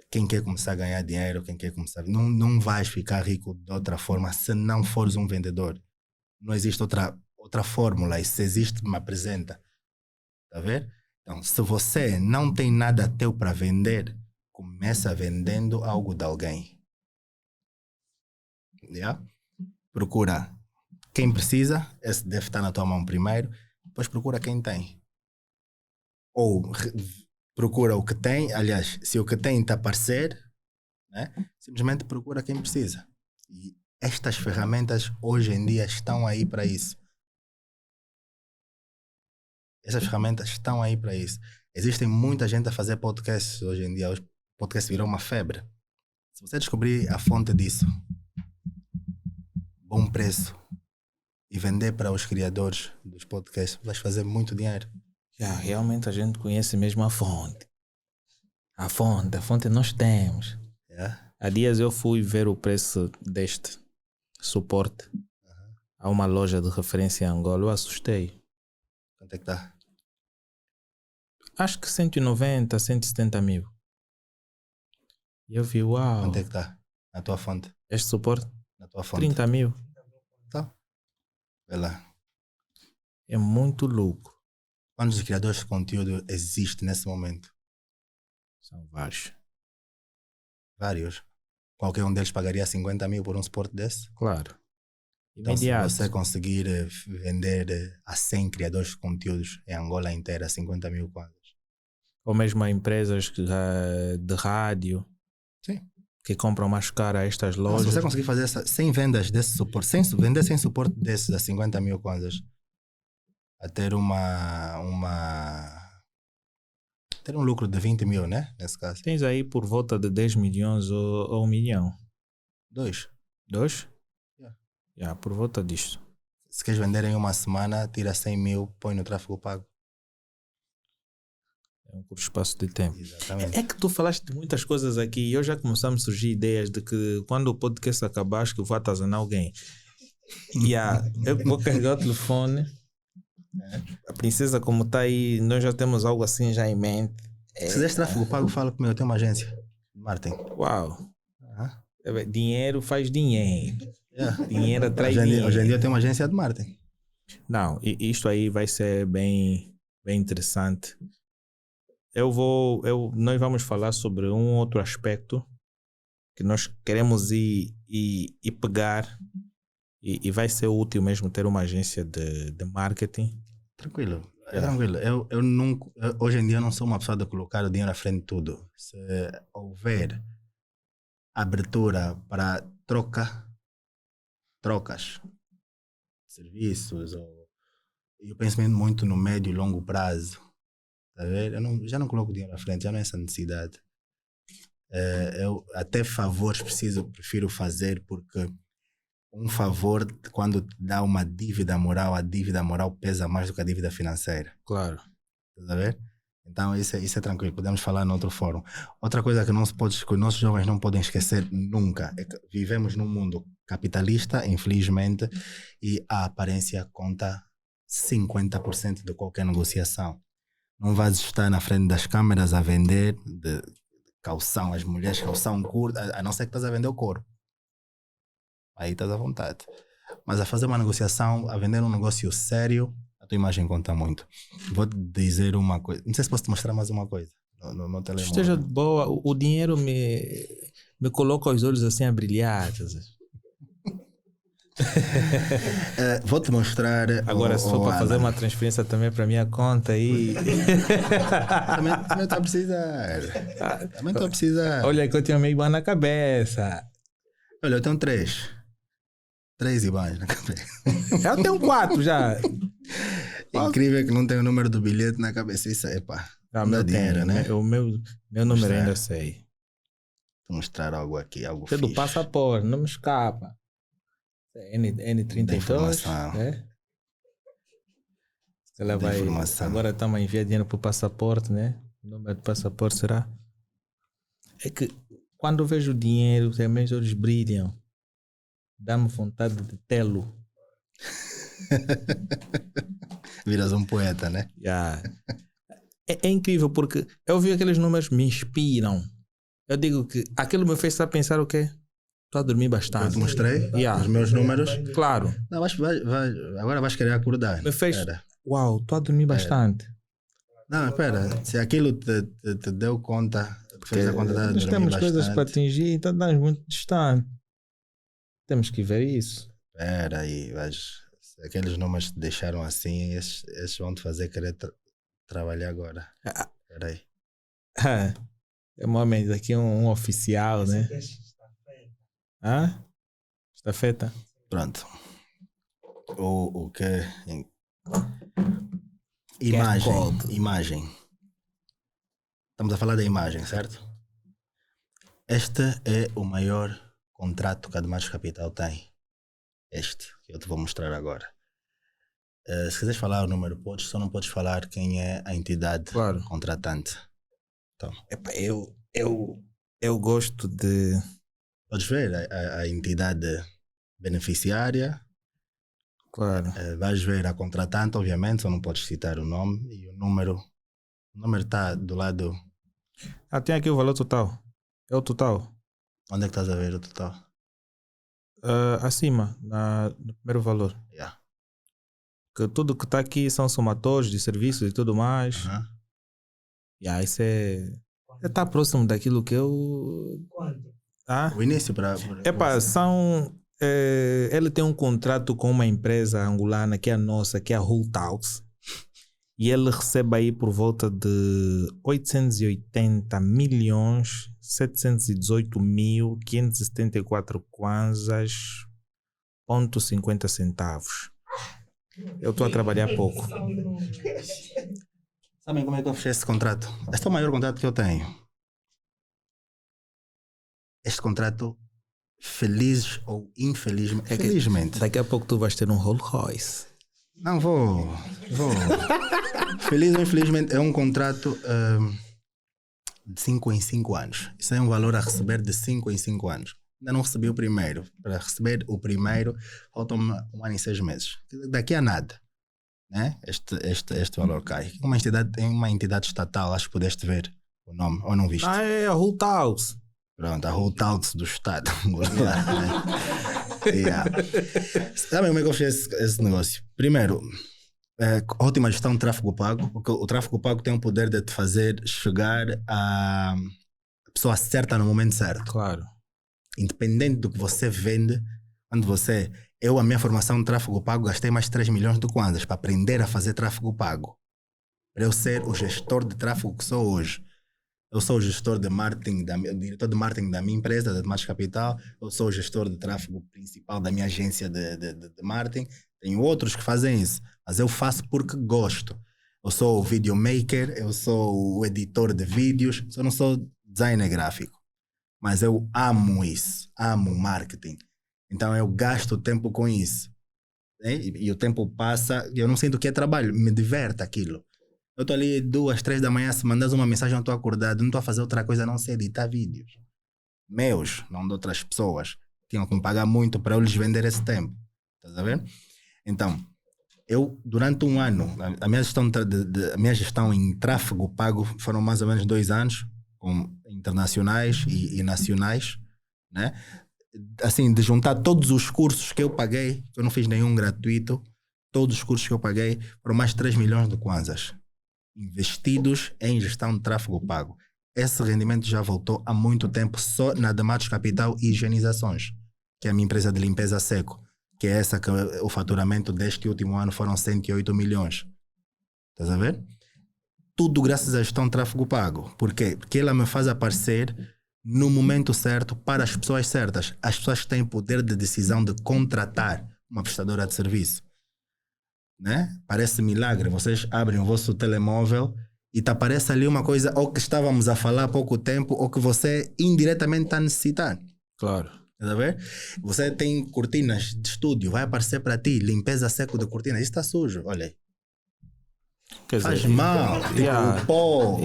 Quem quer começar a ganhar dinheiro, quem quer começar... Não vais ficar rico de outra forma se não fores um vendedor. Não existe outra fórmula. E se existe, me apresenta. Está a ver? Então, se você não tem nada teu para vender, começa vendendo algo de alguém. Yeah? Procura quem precisa, esse deve estar na tua mão primeiro, depois procura quem tem. Ou procura o que tem, aliás, se o que tem está a parecer, né, simplesmente procura quem precisa. E estas ferramentas hoje em dia estão aí para isso. Essas ferramentas estão aí para isso. Existem muita gente a fazer podcasts hoje em dia. O podcast virou uma febre. Se você descobrir a fonte disso, bom preço, e vender para os criadores dos podcasts, vais fazer muito dinheiro. Realmente a gente conhece mesmo a fonte. A fonte nós temos. Yeah. Há dias eu fui ver o preço deste suporte a uma loja de referência em Angola. Eu assustei. Quanto é que está? Acho que 190, 170 mil. E eu vi, uau. Quanto é que está na tua fonte? Este suporte? Na tua fonte? 30 mil. Tá. Vê lá. É muito lucro. Quantos criadores de conteúdo existem nesse momento? São vários. Vários. Qualquer um deles pagaria 50 mil por um suporte desse? Claro. Então, Imediato. se você conseguir vender a 100 criadores de conteúdos em Angola inteira, 50 mil quadros. Ou mesmo a empresas de rádio. Sim. Que compram mais caro a estas Então, lojas. se você conseguir fazer 100 vendas desse suporte, vender 100 suporte desses a 50 mil kwanzas, a ter ter um lucro de 20 mil, né? Nesse caso. Tens aí por volta de 10 milhões ou 1 milhão. 2. 2? Yeah. Por volta disto. Se queres vender em uma semana, tira 100 mil, põe no tráfego pago. É um curto espaço de tempo. Exatamente. É que tu falaste de muitas coisas aqui e eu já começamos a surgir ideias de que quando o podcast acabar, acho que vou atazanar alguém. Eu vou carregar o telefone. A princesa, como está aí, nós já temos algo assim já em mente. Se quiseres tráfego pago, fala comigo, eu tenho uma agência. Martin. Uau. Dinheiro faz dinheiro. Yeah. Dinheiro atrai dinheiro. Hoje em dia eu tenho uma agência de marketing. Não, isto aí vai ser bem interessante. Nós vamos falar sobre um outro aspecto que nós queremos ir pegar e vai ser útil mesmo ter uma agência de marketing. Tranquilo. Tranquilo. Eu nunca, hoje em dia eu não sou uma pessoa de colocar o dinheiro à frente de tudo. Se houver abertura para trocas, serviços, eu penso muito no médio e longo prazo. Tá a ver? Já não coloco dinheiro à frente, já não é essa necessidade. Eu até favores prefiro fazer, porque um favor, quando te dá uma dívida moral, a dívida moral pesa mais do que a dívida financeira. Claro. Tá a ver? Então isso é tranquilo, podemos falar no outro fórum. Outra coisa que, não se pode, que os nossos jovens não podem esquecer nunca é que vivemos num mundo capitalista, infelizmente, e a aparência conta 50% de qualquer negociação. Não vais estar na frente das câmeras a vender de calção, as mulheres calção curta, a não ser que estás a vender o corpo. Aí estás à vontade. Mas a fazer uma negociação, a vender um negócio sério, a tua imagem conta muito. Vou-te dizer uma coisa. Não sei se posso te mostrar mais uma coisa no telemóvel. Esteja de boa, o dinheiro me coloca os olhos assim a brilhar. Vou-te mostrar. Agora, se for para fazer uma transferência também para minha conta aí. Também estou a precisar. Também estou a precisar. Olha que eu tenho meio na cabeça. Olha, eu tenho 3 IBANs na cabeça. Eu tenho 4 já. Incrível que não tenho o número do bilhete na cabeça. Isso é pá. Ah, Dá dinheiro, né? O meu número ainda sei. Vou mostrar algo aqui, algo É do fixe. passaporte, não me escapa. N32. Informação. Né? Ela vai. Informação. Agora estamos a enviar dinheiro para o passaporte, né? O número do passaporte será? É que quando eu vejo o dinheiro, os meus olhos brilham. Dá-me vontade de tê-lo. Viras um poeta, né? Yeah. É incrível porque eu vi aqueles números me inspiram. Eu digo que aquilo me fez pensar o quê? Estou a dormir Eu bastante. te mostrei Yeah. os meus números. Claro. Não, agora vais querer acordar. Me fez. Espera. Uau, estou a dormir bastante. Não, espera. Se aquilo te deu conta, fez a conta da Nós temos coisas para atingir, então estamos muito distante. Temos que ver isso. Espera aí, se aqueles números te deixaram assim, esses vão te fazer querer trabalhar agora. Espera aí. É um homem daqui, um oficial, né? Está feita? Pronto. O que? Imagem. Estamos a falar da imagem, certo? Este é o maior contrato que a Adematos Capital tem. Este, que eu te vou mostrar agora. Se quiseres falar o número, podes, só não podes falar quem é a entidade contratante. Então. Epa, eu gosto de... Podes ver a entidade beneficiária. Claro. Vais ver a contratante, obviamente, só não podes citar o nome e o número. O número está do lado. Tem aqui o valor total. É o total. Onde é que estás a ver o total? Acima, no primeiro valor. Yeah. Que tudo que está aqui são somatórios de serviços e tudo mais. Isso está próximo daquilo que eu... Quanto? O início para... são... ele tem um contrato com uma empresa angolana que é a nossa, que é a Hull Talks. E ele recebe aí por volta de 880.718.574 kwanzas, .50 centavos. Eu estou a trabalhar pouco. Sabem como é que eu fechei esse contrato? Este é o maior contrato que eu tenho. Este contrato, feliz ou infelizmente... Felizmente. Daqui a pouco tu vais ter um Rolls Royce. Não vou. Feliz ou infelizmente é um contrato de 5 em 5 anos. Isso é um valor a receber de 5 em 5 anos. Ainda não recebi o primeiro. Para receber o primeiro, faltam-me 1 ano e 6 meses. Daqui a nada, né? Este valor cai. Uma entidade estatal, acho que pudeste ver o nome, ou não viste? É a Hull Talks. Pronto, a Hull Talks do Estado. Sabem como é que eu fiz esse negócio? Primeiro, ótima gestão de tráfego pago, porque o tráfego pago tem o poder de te fazer chegar à pessoa certa no momento certo. Claro. Independente do que você vende, quando a minha formação de tráfego pago, gastei mais de 3 milhões de kwanzas para aprender a fazer tráfego pago. Para eu ser o gestor de tráfego que sou hoje. Eu sou o gestor de marketing, o diretor de marketing da minha empresa, da Adematos Capital. Eu sou o gestor de tráfego principal da minha agência de marketing. Tenho outros que fazem isso, mas eu faço porque gosto. Eu sou o videomaker, eu sou o editor de vídeos, só não sou designer gráfico. Mas eu amo isso, amo marketing. Então eu gasto tempo com isso. E o tempo passa e eu não sinto que é trabalho, me diverte aquilo. Eu estou ali 2, 3 da manhã, se mandas uma mensagem, eu estou acordado, não estou a fazer outra coisa a não ser editar vídeos. Meus, não de outras pessoas. Tinham que me pagar muito para eu lhes vender esse tempo. Estás a ver? Então, eu, durante um ano, a minha gestão, a minha gestão em tráfego pago foram mais ou menos 2 anos, com internacionais e nacionais, né? Assim, de juntar todos os cursos que eu paguei, eu não fiz nenhum gratuito, todos os cursos que eu paguei foram mais de 3 milhões de kwanzas investidos em gestão de tráfego pago. Esse rendimento já voltou há muito tempo só na Damatos Capital e Higienizações, que é a minha empresa de limpeza a seco, que é essa que o faturamento deste último ano foram 108 milhões. Estás a ver? Tudo graças à gestão de tráfego pago. Por quê? Porque ela me faz aparecer no momento certo para as pessoas certas. As pessoas que têm poder de decisão de contratar uma prestadora de serviço. Né? Parece milagre. Vocês abrem o vosso telemóvel e te aparece ali uma coisa ou que estávamos a falar há pouco tempo ou que você indiretamente está a necessitar. Claro. Tá a ver? Você tem cortinas de estúdio, vai aparecer para ti limpeza seco de cortinas. Isso está sujo, olha aí. Faz mal. Tipo, o pó.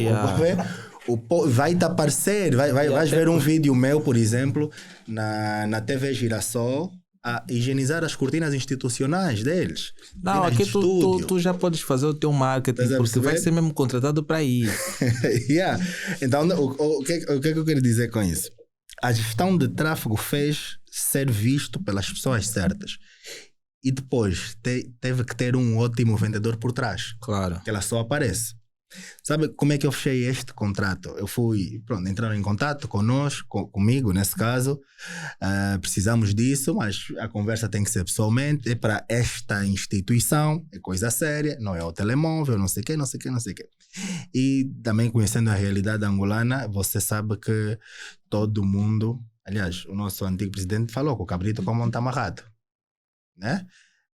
O pó vai te aparecer. Vais ver um vídeo meu, por exemplo, na TV Girassol, a higienizar as cortinas institucionais deles. Não, aqui tu já podes fazer o teu marketing, porque vai ser mesmo contratado para isso. Yeah. Então, o que é que eu quero dizer com isso? A gestão de tráfego fez ser visto pelas pessoas certas. E depois teve que ter um ótimo vendedor por trás. Claro. Que ela só aparece. Sabe como é que eu fechei este contrato? Eu fui, entraram em contato conosco, comigo nesse caso. Precisamos disso, mas a conversa tem que ser pessoalmente. É para esta instituição, é coisa séria, não é o telemóvel, não sei o quê. E também conhecendo a realidade angolana, você sabe que todo mundo, aliás, o nosso antigo presidente falou que o cabrito como não está amarrado. Né?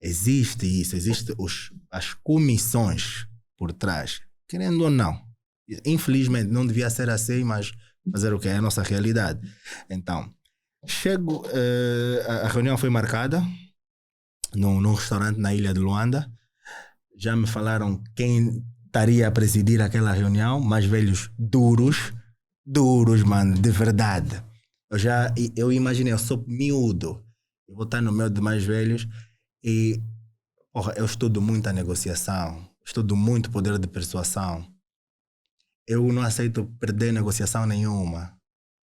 Existe isso, existem as comissões por trás, querendo ou não. Infelizmente não devia ser assim, mas fazer o que é a nossa realidade. Então, a reunião foi marcada num restaurante na ilha de Luanda. Já me falaram quem estaria a presidir aquela reunião, mais velhos duros, mano, de verdade. Eu imaginei, eu sou miúdo. Eu vou estar no meio de mais velhos e eu estudo muita negociação, estudo muito poder de persuasão. Eu não aceito perder negociação nenhuma.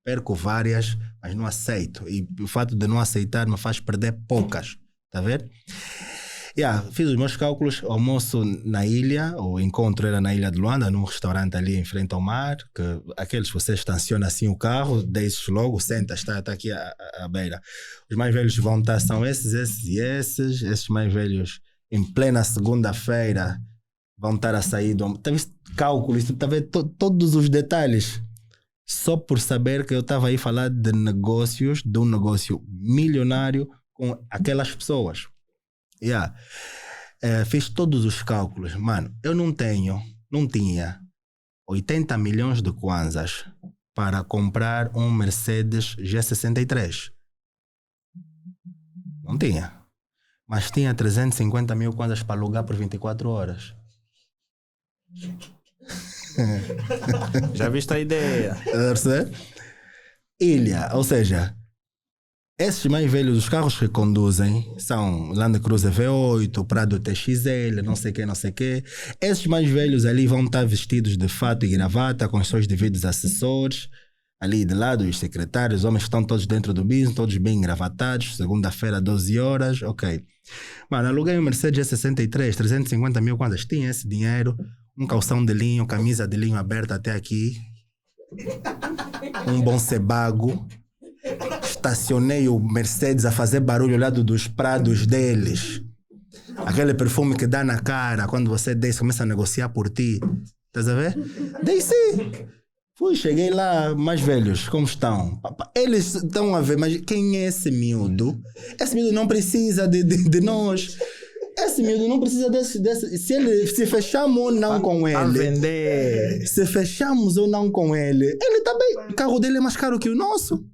Perco várias, mas não aceito. E o fato de não aceitar me faz perder poucas. Tá vendo? Fiz os meus cálculos, almoço na ilha, o encontro era na ilha de Luanda, num restaurante ali em frente ao mar, que aqueles que você estaciona assim o carro, deixa logo, senta, está aqui à beira. Os mais velhos vão estar, são esses mais velhos em plena segunda-feira vão estar a sair do... Tá vendo cálculos, tá vendo todos os detalhes, só por saber que eu estava aí a falar de negócios, de um negócio milionário com aquelas pessoas. Fiz todos os cálculos. Mano, eu não tinha 80 milhões de kwanzas para comprar um Mercedes G63. Não tinha. Mas tinha 350 mil kwanzas para alugar por 24 horas. Já viste a ideia? Ilha, ou seja, esses mais velhos, os carros que conduzem são Land Cruiser V8, Prado TXL, não sei o que. Esses mais velhos ali vão estar vestidos de fato e gravata, com os seus devidos assessores. Ali de lado, os secretários, os homens que estão todos dentro do business, todos bem engravatados. Segunda-feira, 12 horas, ok. Mano, aluguei um Mercedes G63, 350 mil, quantas? Tinha esse dinheiro, um calção de linho, camisa de linho aberta até aqui, um bom sebago. Estacionei o Mercedes a fazer barulho ao lado dos prados deles. Aquele perfume que dá na cara quando você desce, começa a negociar por ti. Estás a ver? Desci. Cheguei lá, mais velhos, como estão? Eles estão a ver, mas quem é esse miúdo? Esse miúdo não precisa de nós. Esse miúdo não precisa desse. Se fechamos ou não com ele. A vender. Se fechamos ou não com ele. Ele tá bem. O carro dele é mais caro que o nosso.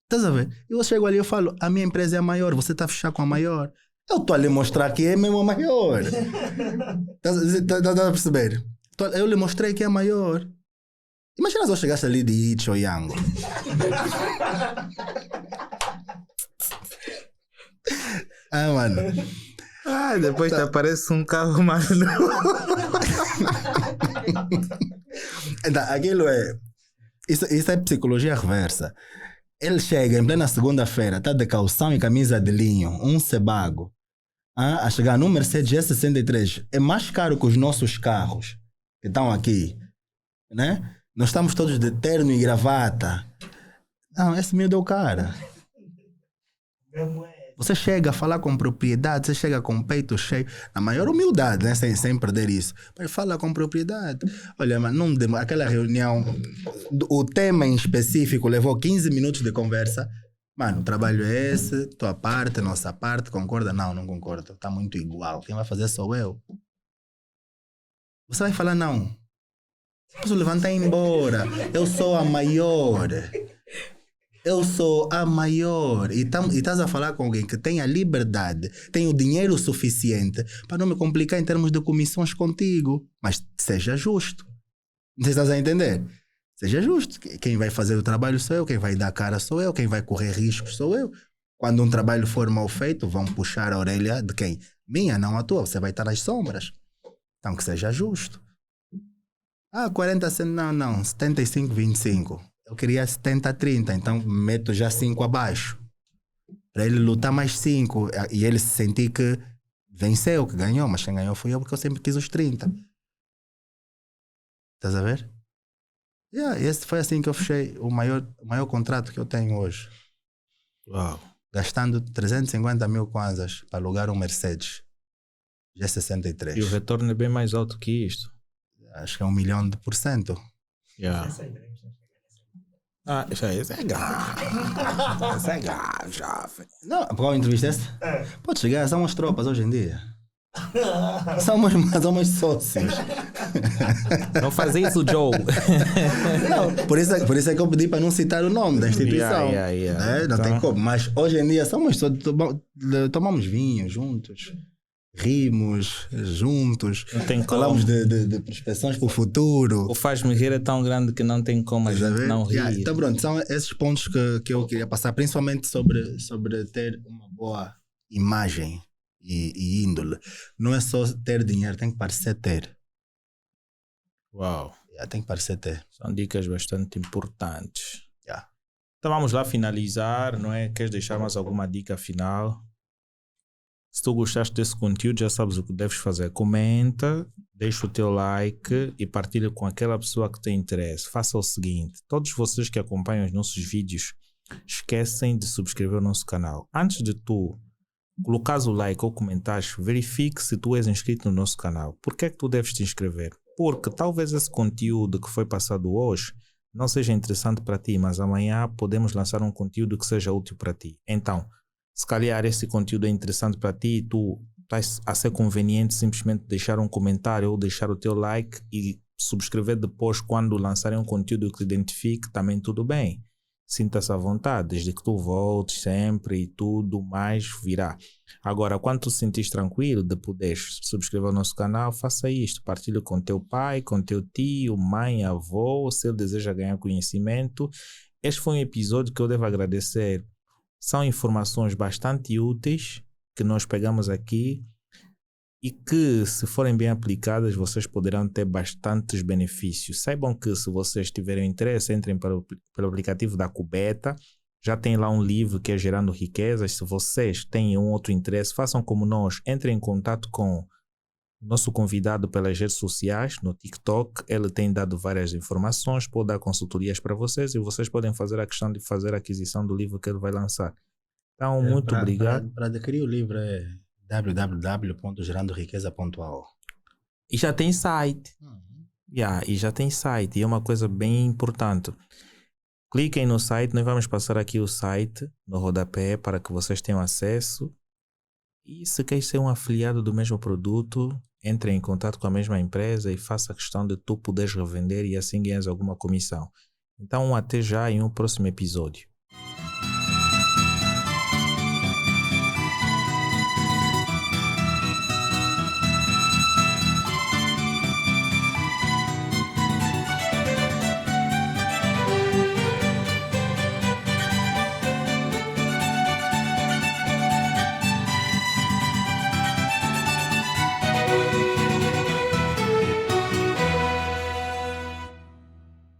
Estás a ver? Eu chego ali e falo, a minha empresa é a maior, você está a fechar com a maior. Eu estou a lhe mostrar que é mesmo a maior. Tá a perceber? Eu lhe mostrei que é a maior. Imagina se eu chegasse ali de Itch ou Yango. Mano. Depois te aparece um carro mais novo. Então, aquilo é... Isso é psicologia reversa. Ele chega em plena segunda-feira, tá de calção e camisa de linho, um cebago, a chegar num Mercedes S63. É mais caro que os nossos carros que estão aqui, né? Nós estamos todos de terno e gravata. Não, esse miúdo é o cara. Você chega a falar com propriedade, você chega com o peito cheio, na maior humildade, né? Sem perder isso. Mas fala com propriedade. Olha, mas não aquela reunião, o tema em específico levou 15 minutos de conversa. Mano, o trabalho é esse, tua parte, nossa parte, concorda? Não concordo. Está muito igual. Quem vai fazer sou eu. Você vai falar não. Posso levantar e ir embora. Eu sou a maior. Eu sou a maior. E estás a falar com alguém que tem a liberdade, tem o dinheiro suficiente para não me complicar em termos de comissões contigo. Mas seja justo. Não estás a entender? Seja justo. Quem vai fazer o trabalho sou eu, quem vai dar cara sou eu, quem vai correr riscos sou eu. Quando um trabalho for mal feito, vão puxar a orelha de quem? Minha, não a tua. Você vai estar nas sombras. Então que seja justo. 40 centavos, não, 75-25. Eu queria 70-30, então meto já 5 abaixo. Para ele lutar mais 5 e ele se sentir que venceu, que ganhou, mas quem ganhou fui eu porque eu sempre quis os 30. Estás a ver? Esse foi assim que eu fechei o maior contrato que eu tenho hoje. Uau. Gastando 350 mil kwanzas para alugar um Mercedes G63. E o retorno é bem mais alto que isto. Acho que é 1.000.000%. Isso é grave. Isso é grave, jovem. Não, qual entrevista é essa? Pode chegar, são as tropas hoje em dia. Somos sócios. Não faz isso, Joe. Não, por isso é que eu pedi para não citar o nome da instituição. Não tem como. Mas hoje em dia somos só tomamos vinho juntos. Rimos juntos, falamos de prospecções para o futuro. O faz-me rir é tão grande que não tem como a gente não rir. Então pronto, são esses pontos que eu queria passar, principalmente sobre ter uma boa imagem e índole. Não é só ter dinheiro, tem que parecer ter. Uau. Tem que parecer ter. São dicas bastante importantes. Então vamos lá finalizar, não é? Queres deixar mais alguma dica final? Se tu gostaste desse conteúdo, já sabes o que deves fazer. Comenta, deixa o teu like e partilha com aquela pessoa que tem interesse. Faça o seguinte, todos vocês que acompanham os nossos vídeos, esquecem de subscrever o nosso canal. Antes de tu colocares o like ou comentares, verifique se tu és inscrito no nosso canal. Por que é que tu deves te inscrever? Porque talvez esse conteúdo que foi passado hoje não seja interessante para ti, mas amanhã podemos lançar um conteúdo que seja útil para ti. Então, se calhar esse conteúdo é interessante para ti e tu estás a ser conveniente simplesmente deixar um comentário ou deixar o teu like e subscrever depois quando lançarem um conteúdo que te identifique, também tudo bem. Sinta-se à vontade, desde que tu voltes sempre e tudo mais virá. Agora, quando tu te sentires tranquilo de poderes subscrever o nosso canal, faça isto. Partilha com teu pai, com teu tio, mãe, avô, se ele deseja ganhar conhecimento. Este foi um episódio que eu devo agradecer. São informações bastante úteis que nós pegamos aqui e que, se forem bem aplicadas, vocês poderão ter bastantes benefícios. Saibam que, se vocês tiverem interesse, entrem pelo aplicativo da Cubeta. Já tem lá um livro que é Gerando Riquezas. Se vocês têm um outro interesse, façam como nós. Entrem em contato com o nosso convidado pelas redes sociais, no TikTok. Ele tem dado várias informações, pode dar consultorias para vocês e vocês podem fazer a questão de fazer a aquisição do livro que ele vai lançar. Então, muito obrigado. Para adquirir o livro é www.gerandoriqueza.ao. E já tem site. E já tem site. E é uma coisa bem importante. Cliquem no site, nós vamos passar aqui o site no rodapé para que vocês tenham acesso. E se queres ser um afiliado do mesmo produto, entre em contato com a mesma empresa e faça a questão de tu poderes revender e assim ganhas alguma comissão. Então, até já em um próximo episódio.